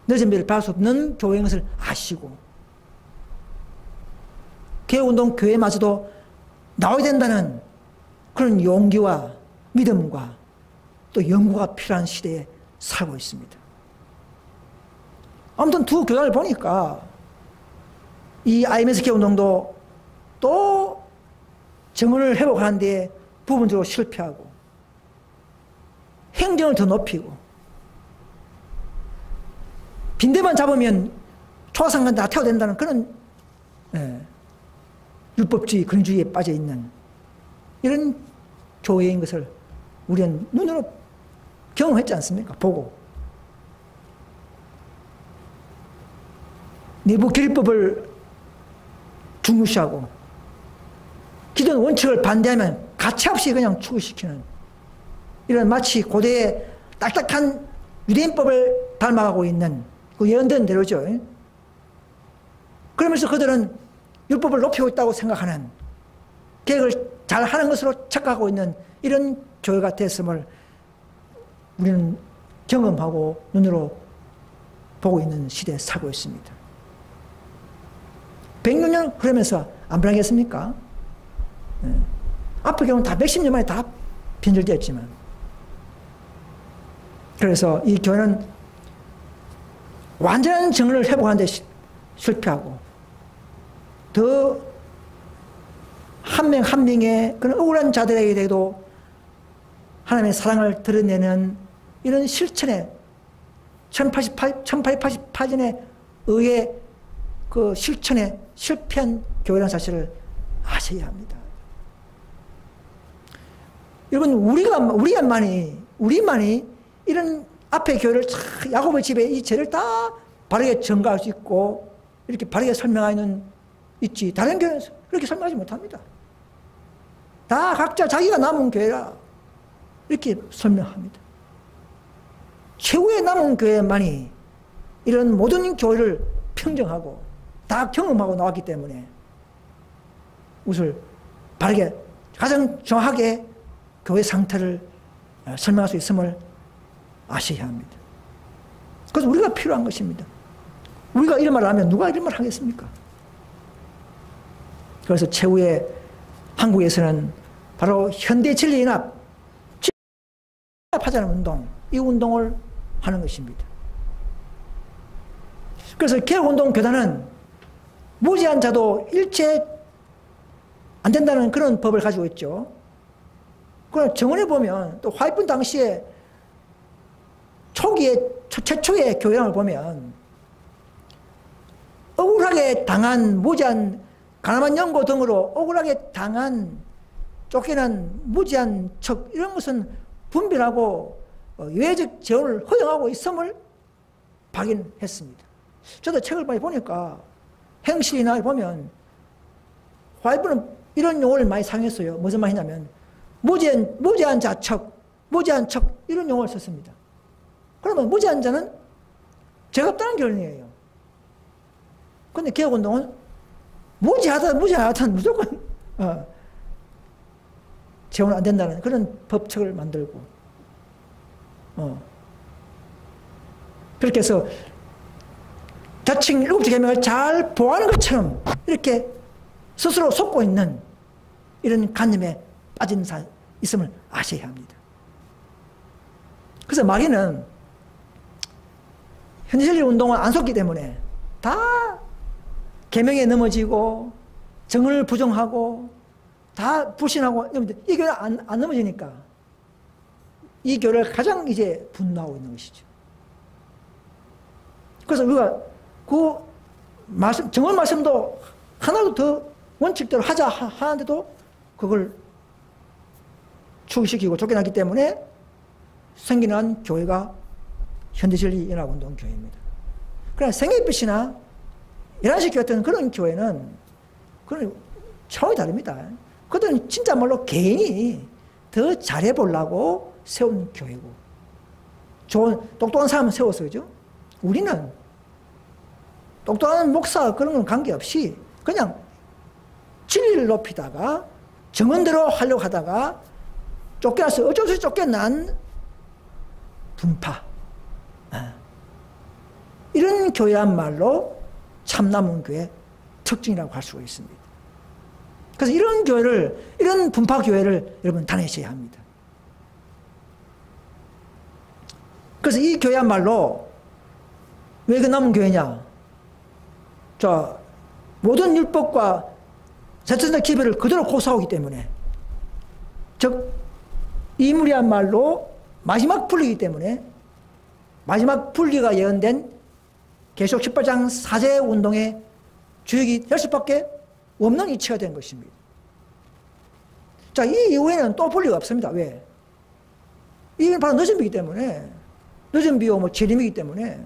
[SPEAKER 1] 늦은 배를 봐할 수 없는 교회인 것을 아시고 개혁운동 교회마저도 나와야 된다는 그런 용기와 믿음과 또 연구가 필요한 시대에 살고 있습니다. 아무튼 두 교단을 보니까 이 IMS 개혁운동도 또 정언을 회복하는 데 부분적으로 실패하고 행정을 더 높이고 빈대만 잡으면 초상관 다 태워된다는 그런 율법주의, 권위주의에 빠져있는 이런 교회인 것을 우리는 눈으로 경험했지 않습니까? 보고 내부 기립법을 중시하고 기존 원칙을 반대하면 가차없이 그냥 추구시키는 이런 마치 고대의 딱딱한 유대인법을 닮아가고 있는 그 예언된 대로죠. 그러면서 그들은 율법을 높이고 있다고 생각하는 계획을 잘 하는 것으로 착각하고 있는 이런 교회가 됐음을 우리는 경험하고 눈으로 보고 있는 시대에 살고 있습니다. 100년 그러면서 안 변하겠습니까? 앞에 경우는 다 몇십 년 만에 다 변절되었지만 그래서 이 교회는 완전한 정의를 회복하는 데 실패하고 더 한 명 한 명의 그런 억울한 자들에게도 하나님의 사랑을 드러내는 이런 실천에 1888년에 의해 그 실천에 실패한 교회라는 사실을 아셔야 합니다. 여러분, 우리만이 이런 앞에 교회를 야곱의 집에 이 죄를 다 바르게 전가할 수 있고 이렇게 바르게 설명하는 있지. 다른 교회는 그렇게 설명하지 못합니다. 다 각자 자기가 남은 교회라 이렇게 설명합니다. 최후의 남은 교회만이 이런 모든 교회를 평정하고 다 경험하고 나왔기 때문에 우선 바르게 가장 정확하게 교회 상태를 설명할 수 있음을 아셔야 합니다. 그래서 우리가 필요한 것입니다. 우리가 이런 말을 하면 누가 이런 말을 하겠습니까? 그래서 최후의 한국에서는 바로 현대진리연합, 진리연합하자는 운동, 이 운동을 하는 것입니다. 그래서 개혁운동 교단은 무지한 자도 일체 안 된다는 그런 법을 가지고 있죠. 그러나 정원에 보면 또 화이트 당시에 초기에 최초의 교회랑을 보면 억울하게 당한 무지한 가나안 연고 등으로 억울하게 당한 쫓겨난 무지한 척 이런 것은 분별하고 예외적 재혼을 허용하고 있음을 확인했습니다. 저도 책을 많이 보니까 행실이나 보면 화이트는 이런 용어를 많이 사용했어요. 무슨 말이냐면 무지한 자척, 무지한 척 이런 용어를 썼습니다. 그러면 무지한 자는 죄가 없다는 결론이에요. 그런데 개혁운동은 무지하든 무조건 재혼 안 된다는 그런 법칙을 만들고 그렇게 해서 자칭 일곱째 계명을 잘 보호하는 것처럼 이렇게 스스로 속고 있는 이런 관념에 빠진 사 있음을 아셔야 합니다. 그래서 마귀는 현실적 운동을 안 속기 때문에 다 계명에 넘어지고 정을 부정하고 다 불신하고 이 교회 안 넘어지니까 이 교회를 가장 이제 분노하고 있는 것이죠. 그래서 우리가 그 말씀, 정언 말씀도 하나도 더 원칙대로 하자 하는데도 그걸 추구시키고 쫓겨나기 때문에 생기는 교회가 현대진리연합운동교회입니다. 그러나 생애빛이나 이란식 교회 같은 그런 교회는 그런 차원이 다릅니다. 그들은 진짜 말로 개인이 더 잘해보려고 세운 교회고 좋은 똑똑한 사람은 세워서 그죠? 우리는 똑똑한 목사 그런 건 관계없이 그냥 진리를 높이다가 정언대로 하려고 하다가 쫓겨나서 어쩔 수 없이 쫓겨난 분파. 이런 교회야말로 참남은 교회 특징이라고 할 수가 있습니다. 그래서 이런 교회를, 이런 분파 교회를 여러분 다니셔야 합니다. 그래서 이 교회야말로 왜 그 남은 교회냐? 자, 모든 율법과 세천의 기별을 그대로 고사하기 때문에, 즉 이 무리야말로 마지막 분리이기 때문에 마지막 분리가 예언된 계시록 18장 사제 운동의 주역이 될 수밖에 없는 이치가 된 것입니다. 자, 이 이후에는 또 분리가 없습니다. 왜? 이게 바로 늦은 비이기 때문에, 늦은 비요 뭐 재림이기 때문에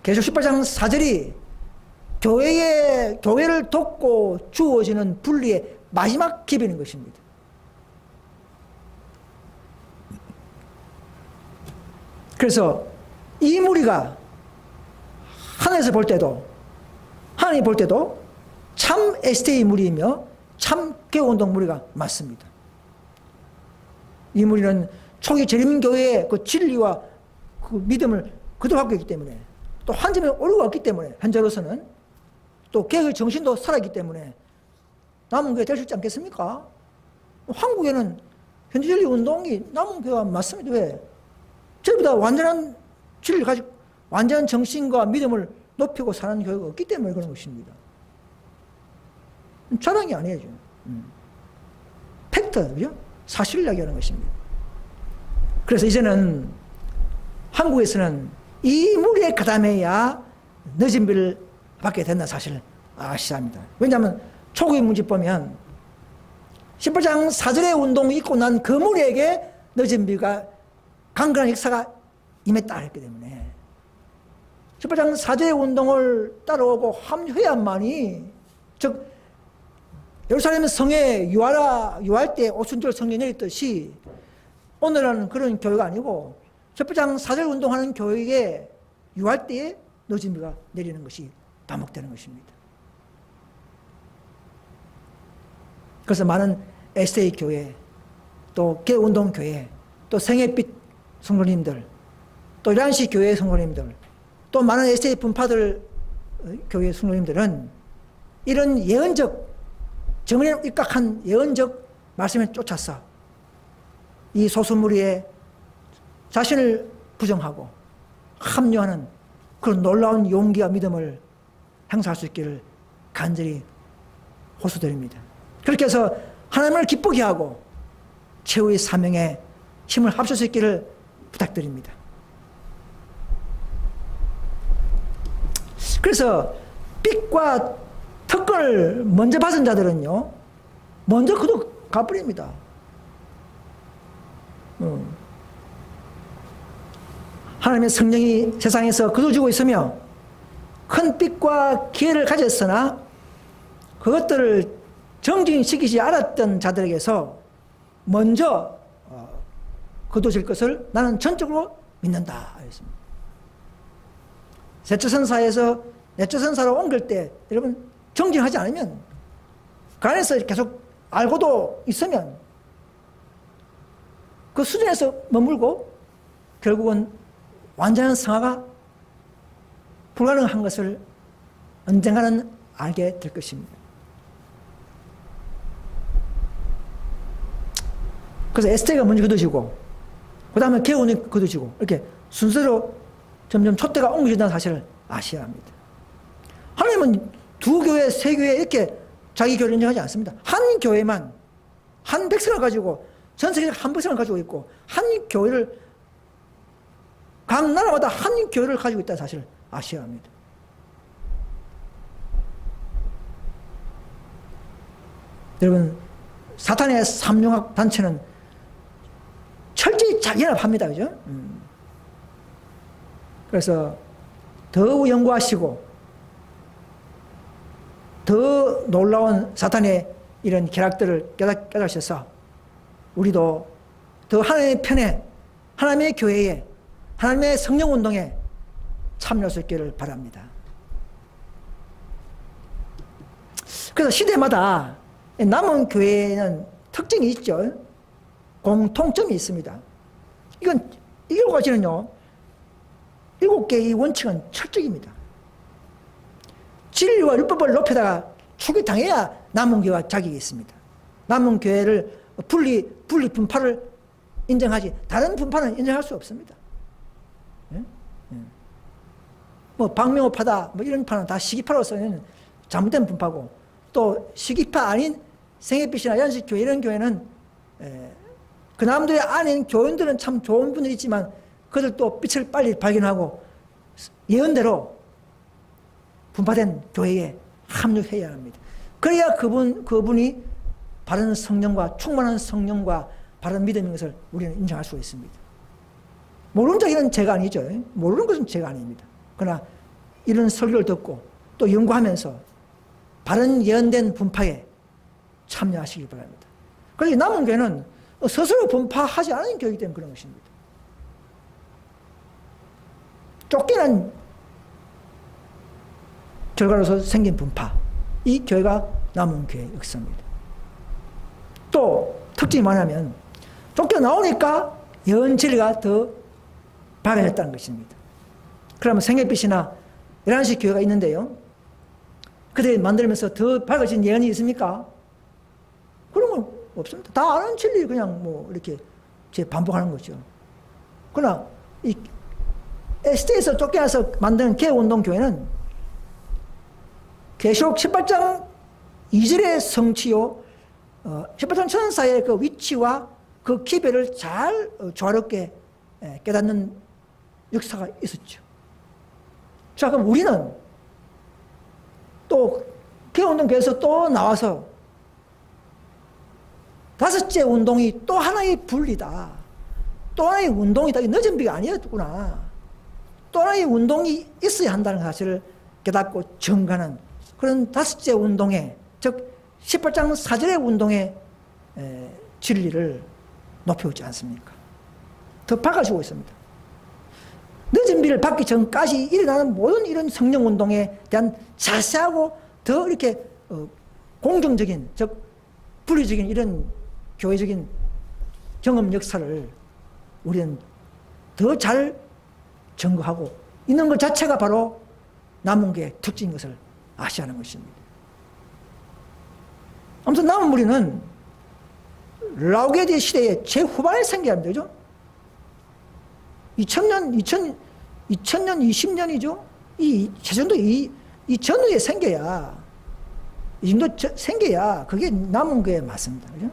[SPEAKER 1] 계시록 18장 4절이 교회를 돕고 주어지는 분리의 마지막 기별인 것입니다. 그래서 이 무리가 하나님에서 볼 때도, 하나님이 볼 때도 참 SDA 무리이며 참 교회운동 무리가 맞습니다. 이 무리는 초기 재림교회의 그 진리와 그 믿음을 그대로 갖고 있기 때문에, 또 한 점에 오르고 왔기 때문에, 현재로서는 또 개혁의 정신도 살아있기 때문에 남은 교회 될 수 있지 않겠습니까? 한국에는 현재 진리 운동이 남은 교회와 맞습니다. 왜? 저보다 완전한 진리를 가지고 완전한 정신과 믿음을 높이고 사는 교회가 없기 때문에 그런 것입니다. 자랑이 아니에요. 팩트, 그죠? 사실을 이야기하는 것입니다. 그래서 이제는 한국에서는 이 무리에 가담해야 늦은 비를 받게 된다는 사실을 아셔야 합니다. 왜냐하면 초기 문집 보면 18장 4절의 운동이 있고 난 그 무리에게 늦은 비가 강건한 역사가 임했다 했기 때문에 18장 4절의 운동을 따라오고 합류해야만이, 즉 예루살렘 성에 유할 때 오순절 성령이 내렸듯이 오늘은 그런 교회가 아니고 18장 4절 운동하는 교회에 유할 때에 늦은 비가 내리는 것이 반복되는 것입니다. 그래서 많은 SDA 교회, 또 개운동 교회, 또 생애빛 성도님들, 또 이란시 교회 성도님들, 또 많은 SDA 분파들 교회 성도님들은 이런 예언적, 정언에 입각한 예언적 말씀에 쫓아서 이 소수무리에 자신을 부정하고 합류하는 그런 놀라운 용기와 믿음을 행사할 수 있기를 간절히 호소드립니다. 그렇게 해서 하나님을 기쁘게 하고 최후의 사명에 힘을 합칠 수 있기를 부탁드립니다. 그래서 삑과 특권을 먼저 받은 자들은요, 먼저 그도 가버립니다. 하나님의 성령이 세상에서 거두어지고 있으며 큰 빛과 기회를 가졌으나 그것들을 정진시키지 않았던 자들에게서 먼저 거두어질 것을 나는 전적으로 믿는다 했습니다. 세처선사에서 내처선사로 옮길 때 여러분 정진하지 않으면 그 안에서 계속 알고도 있으면 그 수준에서 머물고 결국은 완전한 성화가 불가능한 것을 언젠가는 알게 될 것입니다. 그래서 ST가 먼저 거두지고 그 다음에 개운이 거두지고 이렇게 순서로 점점 촛대가 옮겨진다는 사실을 아셔야 합니다. 하나님은 두 교회, 세 교회 이렇게 자기 교회를 인정하지 않습니다. 한 교회만 한 백성을 가지고 전 세계적 한 백성을 가지고 있고 한 교회를 각 나라마다 한 교회를 가지고 있다는 사실을 아셔야 합니다. 여러분, 사탄의 삼융학 단체는 철저히 자기연합합니다. 그죠? 그래서 더 연구하시고 더 놀라운 사탄의 이런 계략들을 깨닫셔서 우리도 더 하나님의 편에, 하나님의 교회에, 하나님의 성령운동에 참여할 수 있기를 바랍니다. 그래서 시대마다 남은 교회는 특징이 있죠. 공통점이 있습니다. 이건 이 교회 가지는요, 7개의 원칙은 철저입니다. 진리와 율법을 높여다가 추기당해야 남은 교회가 자격이 있습니다. 남은 교회를 분리 분파를 인정하지 다른 분파는 인정할 수 없습니다. 예? 예. 뭐 박명호파다 뭐 이런 파는 다 시기파로서는 잘못된 분파고, 또 시기파 아닌 생애빛이나 연식교회 이런 교회는 그 남들의 아닌 교인들은 참 좋은 분들이 있지만 그들도 빛을 빨리 발견하고 예언대로 분파된 교회에 합류해야 합니다. 그래야 그분이 바른 성령과 충만한 성령과 바른 믿음인 것을 우리는 인정할 수 있습니다. 모르는 자기는 죄가 아니죠. 모르는 것은 죄가 아닙니다. 그러나 이런 설교를 듣고 또 연구하면서 바른 예언된 분파에 참여하시기 바랍니다. 그래서 남은 교회는 스스로 분파하지 않은 교회이기 때문에 그런 것입니다. 쫓기는 결과로서 생긴 분파, 이 교회가 남은 교회의 역사입니다. 또 특징이 뭐냐면 쫓겨나오니까 예언 진리가 더 밝아졌다는 것입니다. 그러면 생애빛이나 11시 교회가 있는데요, 그들이 만들면서 더 밝아진 예언이 있습니까? 그런 건 없습니다. 다 아는 진리 그냥 뭐 이렇게 반복하는 거죠. 그러나 이 SD에서 쫓겨나서 만든 개운동교회는 계시록 18장 2절의 성취요, 18장 천사의 그 위치와 그 기별을 잘 조화롭게 깨닫는 역사가 있었죠. 자, 그럼 우리는 또 개운동교회에서 또 나와서 다섯째 운동이 또 하나의 분리다, 또 하나의 운동이다, 늦은 비가 아니었구나, 또 하나의 운동이 있어야 한다는 사실을 깨닫고 증가하는 그런 다섯째 운동의, 즉 18장 4절의 운동의 진리를 높여오지 않습니까? 더 밝아지고 있습니다. 늦은 비를 받기 전까지 일어나는 모든 이런 성령운동에 대한 자세하고 더 이렇게 공정적인, 즉 분리적인 이런 교회적인 경험 역사를 우리는 더 잘 증거하고 있는 것 자체가 바로 남은 교회의 특징인 것을 아셔야 하는 것입니다. 아무튼 남은 무리는 라오디게아 시대의 제후반에 생겨야 합니다. 그죠? 2000년, 20년이죠? 이 최전도 이 전후에 생겨야, 이 정도 생겨야 그게 남은 교회 맞습니다. 그죠?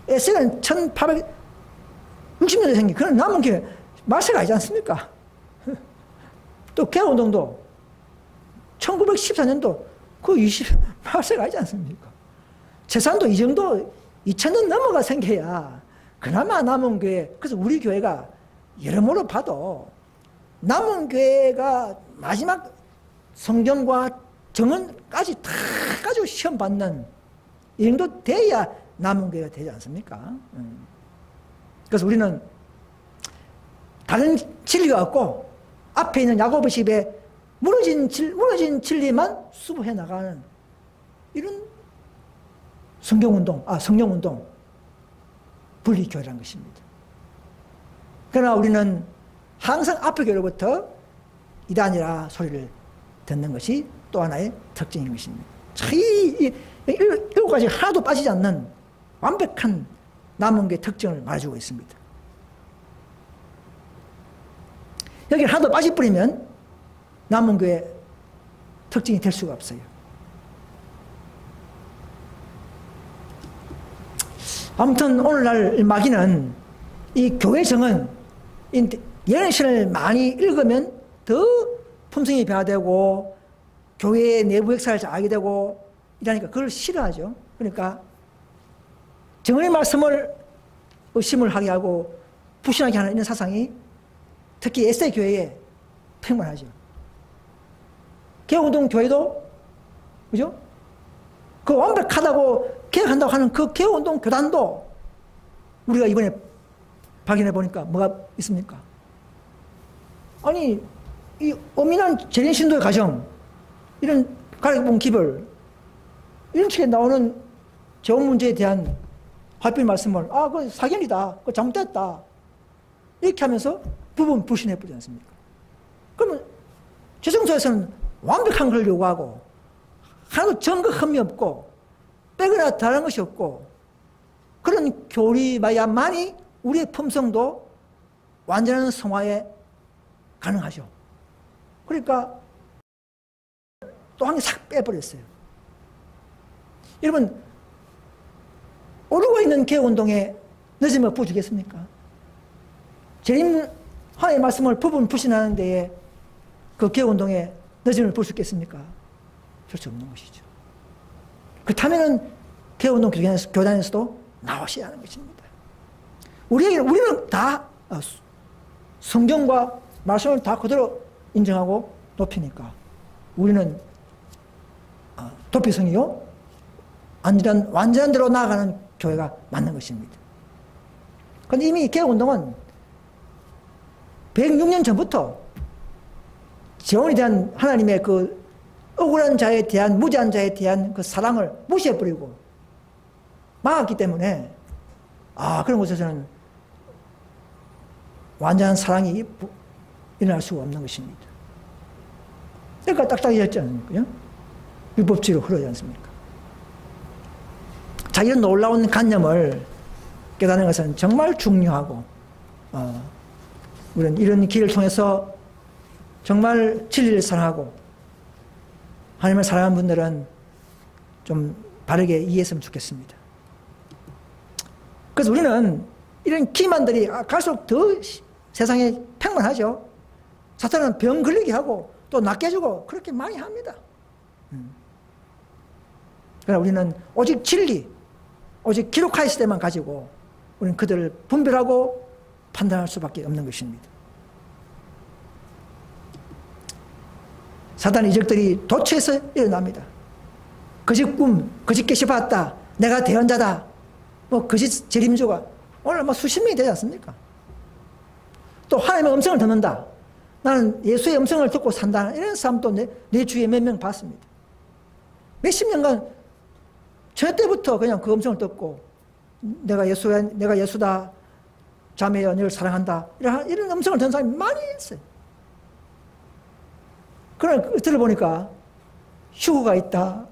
[SPEAKER 1] 에세는 1860년에 생긴, 그런 남은 교회 말세가 아니지 않습니까? 또 개운동도 1914년도 그 20말세가 아니지 않습니까? 재산도 이 정도 2000년 넘어가 생겨야 그나마 남은 교회. 그래서 우리 교회가 여러모로 봐도 남은 교회가 마지막 성경과 정언까지 다 가지고 시험 받는 이 정도 돼야 남은 교회가 되지 않습니까? 그래서 우리는 다른 진리가 없고 앞에 있는 야고보 집에 무너진 진리만 수부해 나가는 이런 성령운동, 분리교회라는 것입니다. 그러나 우리는 항상 앞의 교회로부터 이단이라 소리를 듣는 것이 또 하나의 특징인 것입니다. 이 7가지 하나도 빠지지 않는 완벽한 남은 교회의 특징을 말해주고 있습니다. 여기 하나도 빠져버리면 남은 교회의 특징이 될 수가 없어요. 아무튼 오늘날 마귀는 이 교회정은 예언신을 많이 읽으면 더 품성이 변화되고 교회의 내부 역사를 잘 알게 되고 이러니까 그걸 싫어하죠. 그러니까 정의 말씀을 의심을 하게 하고 불신하게 하는 이런 사상이 특히 에세이 교회에 팽만하죠. 개혁운동 교회도 그죠? 그 완벽하다고 개혁한다고 하는 그 개혁운동 교단도 우리가 이번에 확인해 보니까 뭐가 있습니까? 아니 이 엄연한 재림신도의 가정, 이런 가르쳐본 기별, 이런 책에 나오는 재원 문제에 대한 하필 말씀을, 그건 사견이다. 그거 잘못됐다. 이렇게 하면서 부분 불신해버리지 않습니까? 그러면 최종소에서는 완벽한 걸 요구하고, 하나도 증거 흠이 없고, 빼거나 다른 것이 없고, 그런 교리만이 우리의 품성도 완전한 성화에 가능하죠. 그러니까 또 한 개 싹 빼버렸어요. 여러분, 오르고 있는 개혁운동에 늦으면 부주겠습니까? 재림 하나님의 말씀을 부분 불신하는 데에 그 개혁운동에 늦음을 볼 수 있겠습니까? 그럴 수 없는 것이죠. 그렇다면 개혁운동 교단에서도 나오셔야 하는 것입니다. 우리는 다 성경과 말씀을 다 그대로 인정하고 높이니까 우리는 도피성이요 완전한 대로 나아가는 교회가 맞는 것입니다. 그런데 이미 개혁운동은 106년 전부터 재혼에 대한 하나님의 그 억울한 자에 대한, 무지한 자에 대한 그 사랑을 무시해버리고 막았기 때문에 그런 곳에서는 완전한 사랑이 일어날 수가 없는 것입니다. 그러니까 딱딱해졌지 않습니까? 율법주의로 흐르지 않습니까? 자, 이런 놀라운 관념을 깨닫는 것은 정말 중요하고, 우리는 이런 길을 통해서 정말 진리를 사랑하고 하나님을 사랑하는 분들은 좀 바르게 이해했으면 좋겠습니다. 그래서 우리는 이런 기만들이 갈수록 더 세상에 팽만하죠. 사탄은 병 걸리게 하고 또 낫게 해주고 그렇게 많이 합니다. 그러나 우리는 오직 진리, 오직 기록하였을 때만 가지고 우리는 그들을 분별하고 판단할 수밖에 없는 것입니다. 사탄의 이적들이 도처에서 일어납니다. 거짓 꿈, 거짓 계시 봤다. 내가 대언자다. 거짓 재림주가 오늘 수십 명이 되지 않습니까? 또 하나님의 음성을 듣는다. 나는 예수의 음성을 듣고 산다. 이런 사람도 내 주위에 몇 명 봤습니다. 몇십 년간 저 때부터 그냥 그 음성을 듣고 내가 예수다. 자매여 너를 사랑한다. 이런 음성을 듣는 사람이 많이 있어요. 그러나 들어보니까 휴거가 있다.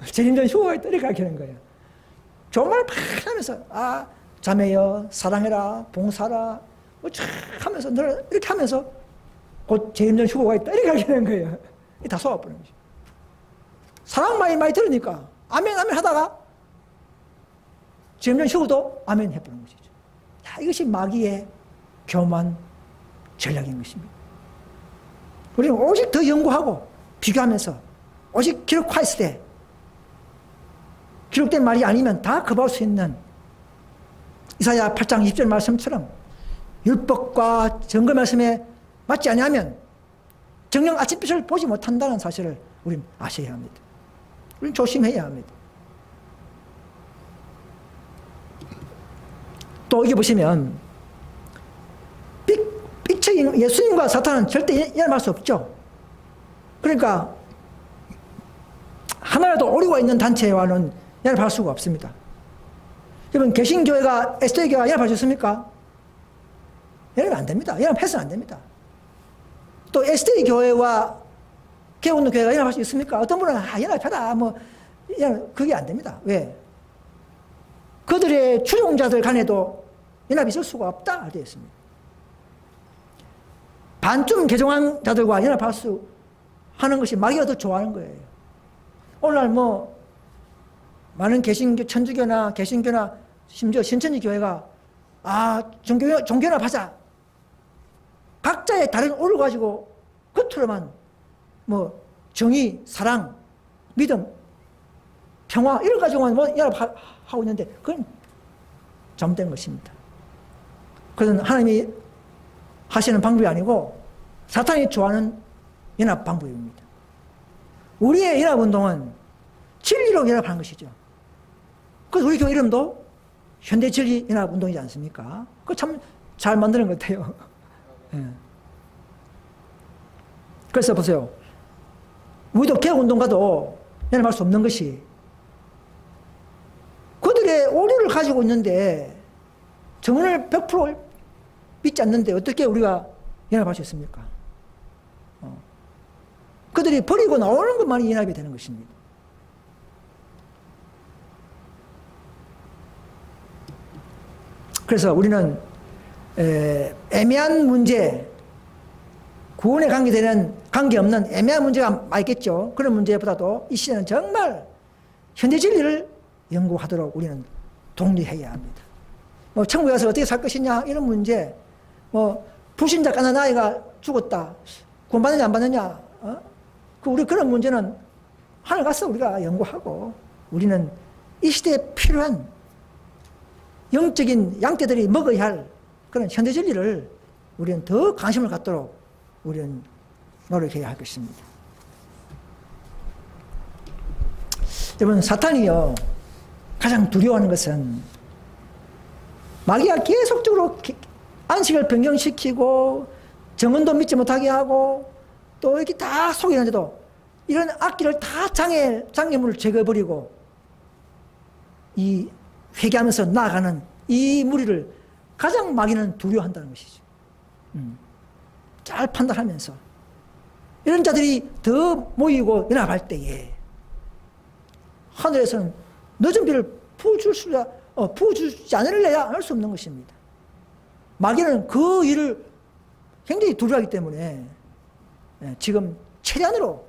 [SPEAKER 1] 재림전 휴거가 있다. 이렇게 가르치는 거예요. 정말 막 하면서 자매여 사랑해라 봉사라 쫙 하면서 늘 이렇게 하면서 곧 재림전 휴거가 있다. 이렇게 가르치는 거예요. 다 속아버리는 거죠. 사랑 많이 들으니까 아멘 하다가 재림전 휴거도 아멘 해버리는 것이죠. 이것이 마귀의 교만 전략인 것입니다. 우리는 오직 더 연구하고 비교하면서 오직 기록화했을 때 기록된 말이 아니면 다 거부할 수 있는 이사야 8장 20절 말씀처럼 율법과 증거 말씀에 맞지 아니하면 정녕 아침빛을 보지 못한다는 사실을 우리는 아셔야 합니다. 우리는 조심해야 합니다. 또 여기 보시면 삐처인 예수님과 사탄은 절대 연합할 수 없죠. 그러니까 하나라도 오류가 있는 단체와는 연합할 수가 없습니다. 여러분 개신교회가 SD교회와 연합할 수 있습니까? 연합이 안 됩니다. 연합해서는 안 됩니다. 또 SD교회와 개운교회가 연합할 수 있습니까? 어떤 분은 연합하다 그게 안 됩니다. 왜? 그들의 추종자들 간에도 연합이 있을 수가 없다 되어 있습니다. 반쯤 개종한 자들과 연합할 수 하는 것이 마귀가 더 좋아하는 거예요. 오늘날 많은 개신교, 천주교나 개신교나 심지어 신천지 교회가 종교연합하자. 각자의 다른 오를 가지고 겉으로만 정의, 사랑, 믿음, 평화 이런 가지고만 연합하고 있는데 그건 잘못된 것입니다. 그것은 하나님이 하시는 방법이 아니고 사탄이 좋아하는 연합 방법입니다. 우리의 연합운동은 진리로 연합하는 것이죠. 그래서 우리 교회 이름도 현대진리연합운동이지 않습니까? 그거 참 잘 만드는 것 같아요. 예. 그래서 보세요. 우리도 개혁운동가도 연합할 수 없는 것이 그들의 오류를 가지고 있는데 정언을 100% 믿지 않는데 어떻게 우리가 연합할 수 있습니까? 그들이 버리고 나오는 것만이 연합이 되는 것입니다. 그래서 우리는 애매한 문제, 구원에 관계없는 애매한 문제가 많겠죠. 그런 문제보다도 이 시대는 정말 현대 진리를 연구하도록 우리는 독려해야 합니다. 뭐 천국에 가서 어떻게 살 것이냐 이런 문제, 뭐 불신자 가난 아이가 죽었다, 구원받느냐 안 받느냐, 우리 그런 문제는 하늘 가서 우리가 연구하고, 우리는 이 시대에 필요한 영적인 양떼들이 먹어야 할 그런 현대 진리를 우리는 더 관심을 갖도록 우리는 노력해야 할 것입니다. 여러분, 사탄이요 가장 두려워하는 것은 마귀가 계속적으로 안식을 변경시키고 정언도 믿지 못하게 하고 또 이렇게 다 속이는데도 이런 악기를 다 장애물을 제거해버리고 이 회개하면서 나아가는 이 무리를 가장 마귀는 두려워한다는 것이죠. 잘 판단하면서 이런 자들이 더 모이고 연합할 때에 하늘에서는 늦은 비를 부어주지 않으려야 할 수 없는 것입니다. 마귀는 그 일을 굉장히 두려워하기 때문에 지금 최대한으로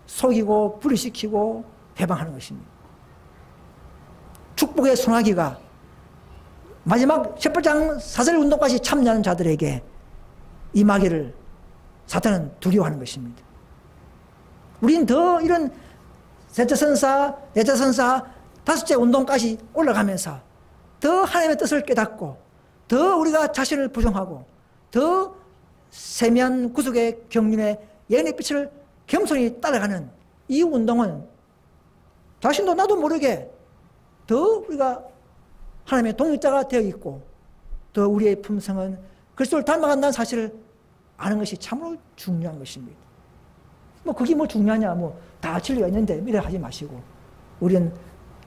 [SPEAKER 1] 속이고 분리시키고 해방하는 것입니다. 축복의 소나기가 마지막 셰퍼장 사슬 운동까지 참여하는 자들에게 이 마귀를 사탄은 두려워하는 것입니다. 우리는 더 이런 셋째 선사, 넷째 선사, 다섯째 운동까지 올라가면서 더 하나님의 뜻을 깨닫고 더 우리가 자신을 부정하고 더 세미한 구속의 경륜의 예언의 빛을 겸손히 따라가는 이 운동은 자신도 나도 모르게 더 우리가 하나님의 동역자가 되어 있고 더 우리의 품성은 그리스도를 닮아간다는 사실을 아는 것이 참으로 중요한 것입니다. 뭐 그게 뭐 중요하냐, 뭐 다 진리가 있는데 이래 하지 마시고 우리는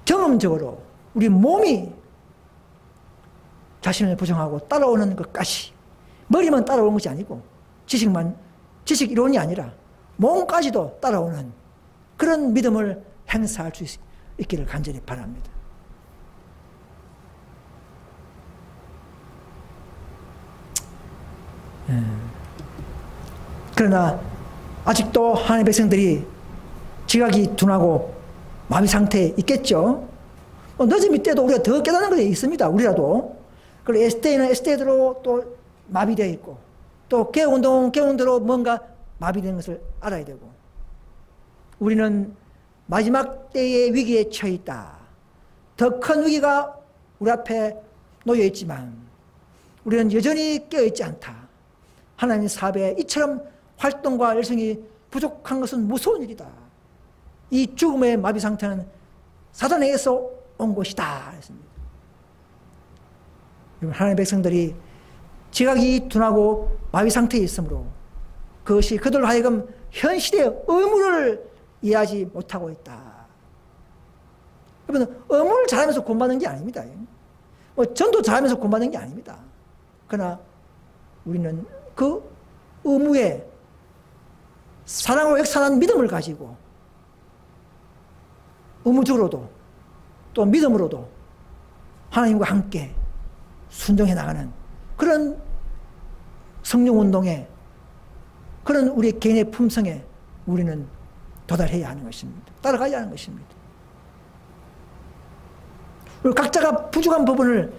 [SPEAKER 1] 경험적으로 우리 몸이 자신을 부정하고 따라오는 것까지, 머리만 따라오는 것이 아니고 지식 이론이 아니라 몸까지도 따라오는 그런 믿음을 행사할 수 있기를 간절히 바랍니다. 그러나 아직도 하나님의 백성들이 지각이 둔하고 마비 상태에 있겠죠. 늦은 때도 우리가 더 깨닫는 것이 있습니다. 우리라도. 그리고 ST는 ST대로 또 마비되어 있고 또 개운대로 뭔가 마비된 것을 알아야 되고, 우리는 마지막 때의 위기에 처해 있다. 더 큰 위기가 우리 앞에 놓여 있지만 우리는 여전히 깨어있지 않다. 하나님의 사업에 이처럼 활동과 열성이 부족한 것은 무서운 일이다. 이 죽음의 마비 상태는 사탄에게서 온 것이다. 하나님의 백성들이 지각이 둔하고 마비 상태에 있으므로 그것이 그들로 하여금 현 시대의 의무를 이해하지 못하고 있다. 여러분, 의무를 잘하면서 구원받는 게 아닙니다. 뭐 전도 잘하면서 구원받는 게 아닙니다. 그러나 우리는 그 의무에 사랑으로 역사하는 믿음을 가지고 의무적으로도 또 믿음으로도 하나님과 함께 순종해 나가는 그런 성령운동에, 그런 우리 개인의 품성에 우리는 도달해야 하는 것입니다. 따라가야 하는 것입니다. 그리고 각자가 부족한 부분을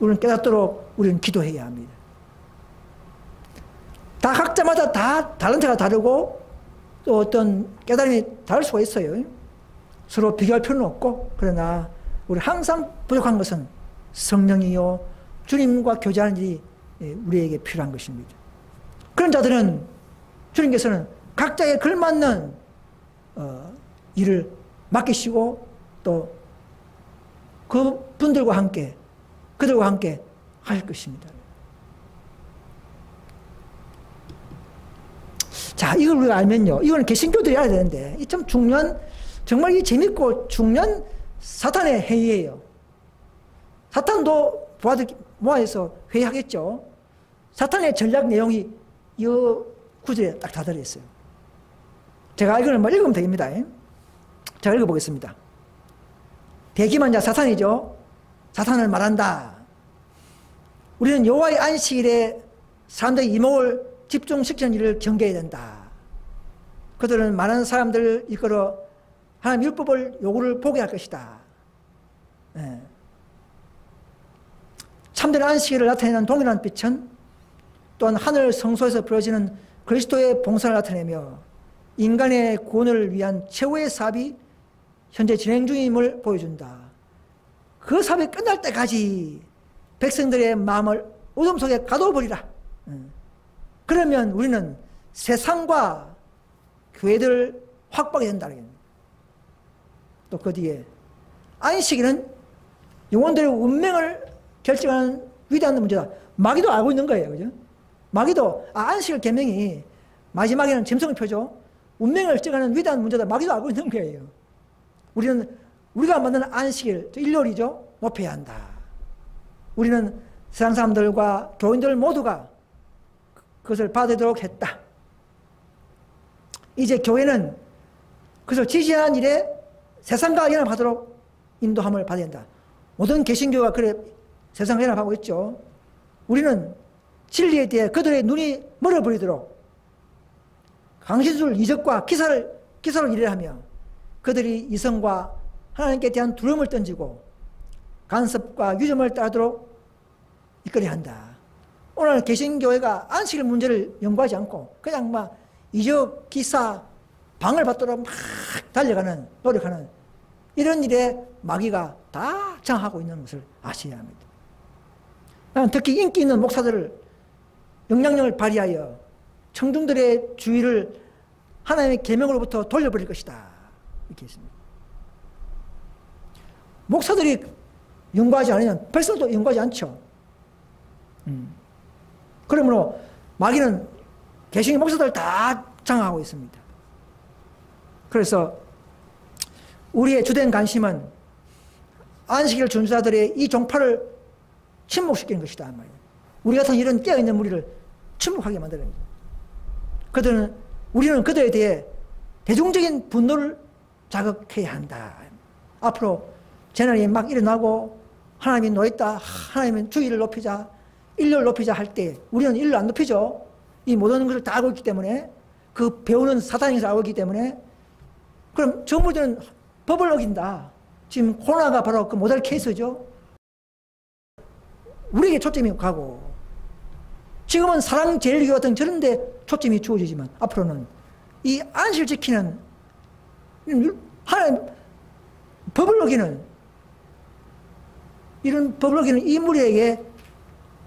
[SPEAKER 1] 우리는 깨닫도록 우리는 기도해야 합니다. 다 각자마다 다 달란트가 다르고 또 어떤 깨달음이 다를 수가 있어요. 서로 비교할 필요는 없고, 그러나 우리 항상 부족한 것은 성령이요 주님과 교제하는 일이 우리에게 필요한 것입니다. 그런 자들은 주님께서는 각자에 걸맞는 일을 맡기시고 또 그분들과 함께 그들과 함께 하실 것입니다. 자, 이걸 우리가 알면요, 이거는 개신교들이 알아야 되는데 이 참 중요한, 정말 이 재밌고 중요한 사탄의 회의예요. 사탄도 부하들 모아서 회의하겠죠. 사탄의 전략 내용이 이 구절에 딱 다 들어있어요. 제가 이거는 뭐 읽으면 됩니다. 제가 읽어보겠습니다. 대기만 자 사탄이죠. 사탄을 말한다. 우리는 여호와의 안식일에 사람들의 이목을 집중시키는 일을 경계해야 된다. 그들은 많은 사람들을 이끌어 하나님 율법을 요구를 보게 할 것이다. 네. 참된 안식일을 나타내는 동일한 빛은 또한 하늘 성소에서 벌어지는 그리스도의 봉사를 나타내며 인간의 구원을 위한 최후의 사업이 현재 진행 중임을 보여준다. 그 사업이 끝날 때까지 백성들의 마음을 어둠 속에 가둬버리라. 그러면 우리는 세상과 교회들을 확보하게 된다는 겁니다. 또 그 뒤에 안식일은 영혼들의 운명을 결정하는 위대한 문제다. 마귀도 알고 있는 거예요. 그죠? 마귀도 안식일 계명이 마지막에는 짐승을 펴죠. 운명을 정하는 위대한 문제다. 마귀도 알고 있는 거예요. 우리가 만드는 안식일, 일요일이죠. 높여야 한다. 우리는 세상 사람들과 교인들 모두가 그것을 받아들이도록 했다. 이제 교회는 그것을 지지하는 일에 세상과 연합하도록 인도함을 받아야 한다. 모든 개신교가 그래 세상과 연합하고 있죠. 우리는 진리에 대해 그들의 눈이 멀어버리도록 강신술 이적과 기사로 일을 하며 그들이 이성과 하나님께 대한 두려움을 던지고 간섭과 유점을 따르도록 이끌어야 한다. 오늘 개신교회가 안식일 문제를 연구하지 않고 그냥 막 이적, 기사, 방을 받도록 막 달려가는, 노력하는 이런 일에 마귀가 다 장하고 있는 것을 아셔야 합니다. 특히 인기 있는 목사들을 영향력을 발휘하여 청중들의 주의를 하나님의 계명으로부터 돌려버릴 것이다. 이렇게 했습니다. 목사들이 연구하지 않으면 백성도 연구하지 않죠. 그러므로 마귀는 개신교 목사들을 다 장악하고 있습니다. 그래서 우리의 주된 관심은 안식일 준수자들의 이 종파를 침묵시키는 것이다. 우리 같은 이런 깨어있는 무리를 침묵하게 만드는 거예요. 우리는 그들에 대해 대중적인 분노를 자극해야 한다. 앞으로 재난이 막 일어나고 하나님이 놓였다. 하나님은 주일을 높이자. 일요일 높이자 할 때 우리는 일요일 안 높이죠. 이 모든 것을 다 알고 있기 때문에 그 배우는 사단인 것을 알고 있기 때문에 그럼 정부들은 법을 어긴다. 지금 코로나가 바로 그 모델 케이스죠. 우리에게 초점이 가고 지금은 사랑제일교회 같은 저런 데 초점이 주어지지만 앞으로는 이 안식을 지키는 하나님 법을 어기는 이런 법을 어기는 이 무리에게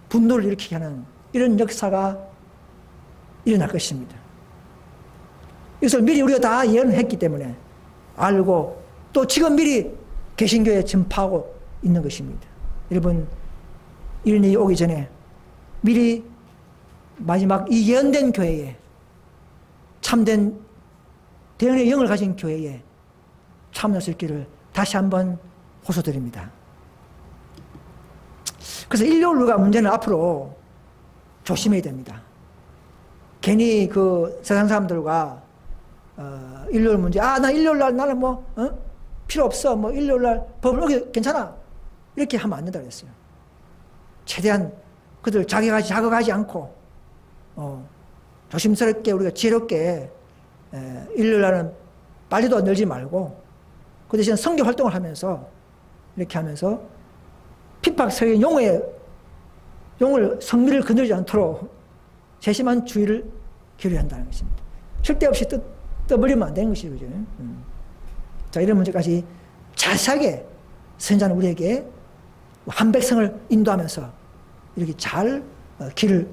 [SPEAKER 1] 분노를 일으키게 하는 이런 역사가 일어날 것입니다. 이것을 미리 우리가 다 예언했기 때문에 알고 또 지금 미리 개신교에 전파하고 있는 것입니다. 여러분 이런 일이 오기 전에 미리 마지막 이 예언된 교회에 참된 대언의 영을 가진 교회에 참여할 수 있기를 다시 한번 호소드립니다. 그래서 일요일과 문제는 앞으로 조심해야 됩니다. 괜히 그 세상 사람들과 일요일 문제, 나 일요일 날 나는 필요 없어. 일요일 날 법을 어기 괜찮아. 이렇게 하면 안 된다고 했어요. 최대한 그들 자극하지 않고 조심스럽게 우리가 지혜롭게 일요일 날은 빨리도 늘지 말고 그 대신 선교 활동을 하면서 이렇게 하면서 핍박성의 용을 성미를 거느리지 않도록 세심한 주의를 기울여야 한다는 것입니다. 쓸데없이 떠버리면 안 되는 것이죠. 그죠? 자, 이런 문제까지 자세하게 선자는 우리에게 한 백성을 인도하면서 이렇게 잘 길을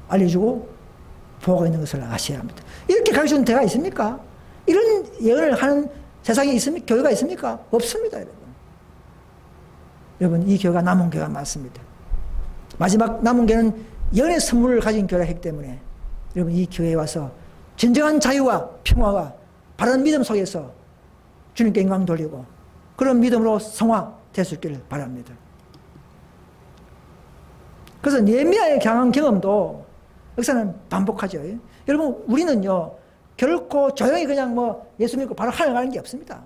[SPEAKER 1] 알려주고 보호가 있는 것을 아셔야 합니다. 이렇게 가르쳐준 대가 있습니까? 이런 예언을 하는 세상에 있습니까? 교회가 있습니까? 없습니다. 여러분 이 교회가 남은 교회가 맞습니다. 마지막 남은 교회는 예언의 선물을 가진 교회이기 때문에 여러분 이 교회에 와서 진정한 자유와 평화와 바른 믿음 속에서 주님께 영광 돌리고 그런 믿음으로 성화될 수 있기를 바랍니다. 그래서 느헤미야의 강한 경험도 역사는 반복하죠. 여러분, 우리는요, 결코 조용히 그냥 뭐 예수 믿고 바로 하늘 가는 게 없습니다.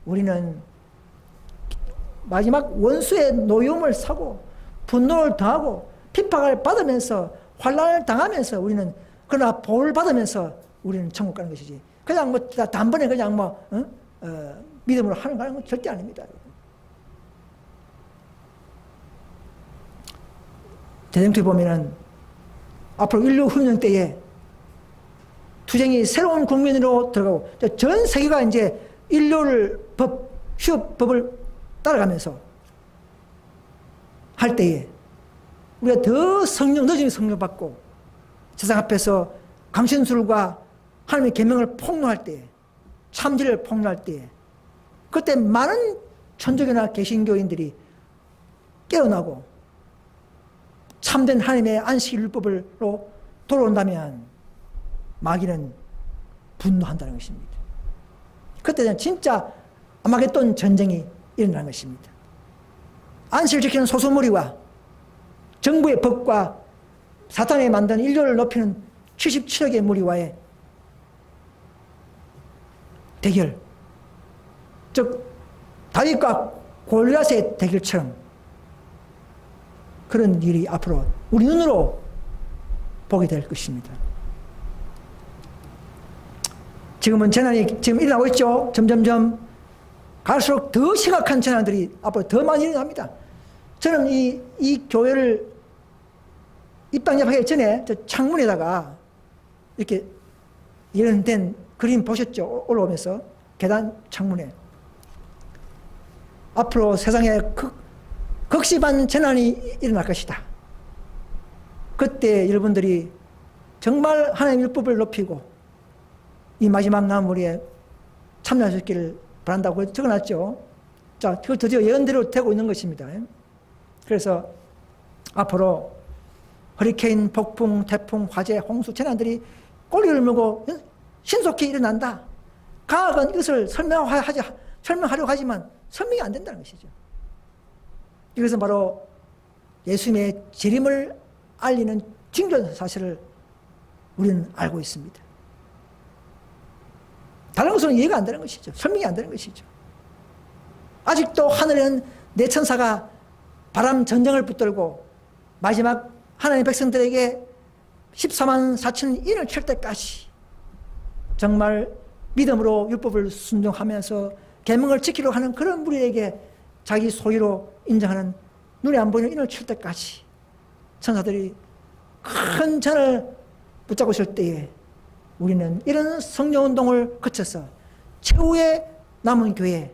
[SPEAKER 1] 우리는 마지막 원수의 노여움을 사고 분노를 당하고 핍박을 받으면서 환난을 당하면서 우리는, 그러나 복을 받으면서 우리는 천국 가는 것이지, 그냥 뭐 단번에 그냥 뭐 믿음으로 하늘 가는 건 절대 아닙니다. 대전투에 보면은 앞으로 인류 훈련 때에 투쟁이 새로운 국면으로 들어가고 전 세계가 이제 인류를 휴업법을 따라가면서 할 때에 우리가 더 늦은 성령 받고 세상 앞에서 강신술과 하나님의 계명을 폭로할 때에, 참지를 폭로할 때에, 그때 많은 천주교나 개신교인들이 깨어나고 참된 하나님의 안식일법으로 돌아온다면 마귀는 분노한다는 것입니다. 그때는 진짜 아마겟돈 전쟁이 일어나는 것입니다. 안식을 지키는 소수무리와 정부의 법과 사탄이 만든 인류를 높이는 77억의 무리와의 대결, 즉 다윗과 골리앗의 대결처럼 그런 일이 앞으로 우리 눈으로 보게 될 것입니다. 지금은 재난이 지금 일어나고 있죠. 점점점 갈수록 더 심각한 재난들이 앞으로 더 많이 일어납니다. 저는 이 교회를 입당접하기 전에 저 창문에다가 이렇게 이런 그림 보셨죠? 올라오면서 계단 창문에 앞으로 세상에 극심한 재난이 일어날 것이다. 그때 여러분들이 정말 하나님의 율법을 높이고 이 마지막 나무리에 참여할 수 있기를 바란다고 적어놨죠. 자, 그걸 드디어 예언대로 되고 있는 것입니다. 그래서 앞으로 허리케인, 폭풍, 태풍, 화재, 홍수, 재난들이 꼬리를 물고 신속히 일어난다. 과학은 이것을 설명하려고 하지만 설명이 안 된다는 것이죠. 이것은 바로 예수님의 재림을 알리는 중요한 사실을 우리는 알고 있습니다. 다른 것은 이해가 안 되는 것이죠. 설명이 안 되는 것이죠. 아직도 하늘에는 내 천사가 바람 전쟁을 붙들고 마지막 하나님의 백성들에게 14만 4천 인을 칠 때까지 정말 믿음으로 율법을 순종하면서 계명을 지키려고 하는 그런 무리에게 자기 소유로 인정하는 눈에 안 보이는 인을 칠 때까지 천사들이 큰 전을 붙잡고 있을 때에 우리는 이런 성령운동을 거쳐서 최후의 남은 교회,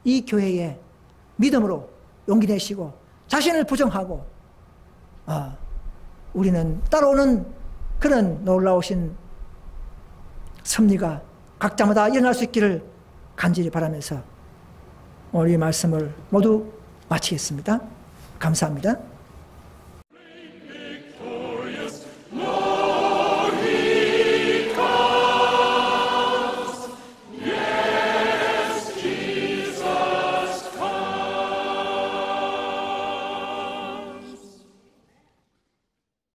[SPEAKER 1] 이 교회에 믿음으로 용기 내시고 자신을 부정하고 우리는 따라오는 그런 놀라우신 섭리가 각자마다 일어날 수 있기를 간절히 바라면서 오늘 이 말씀을 모두 마치겠습니다. 감사합니다.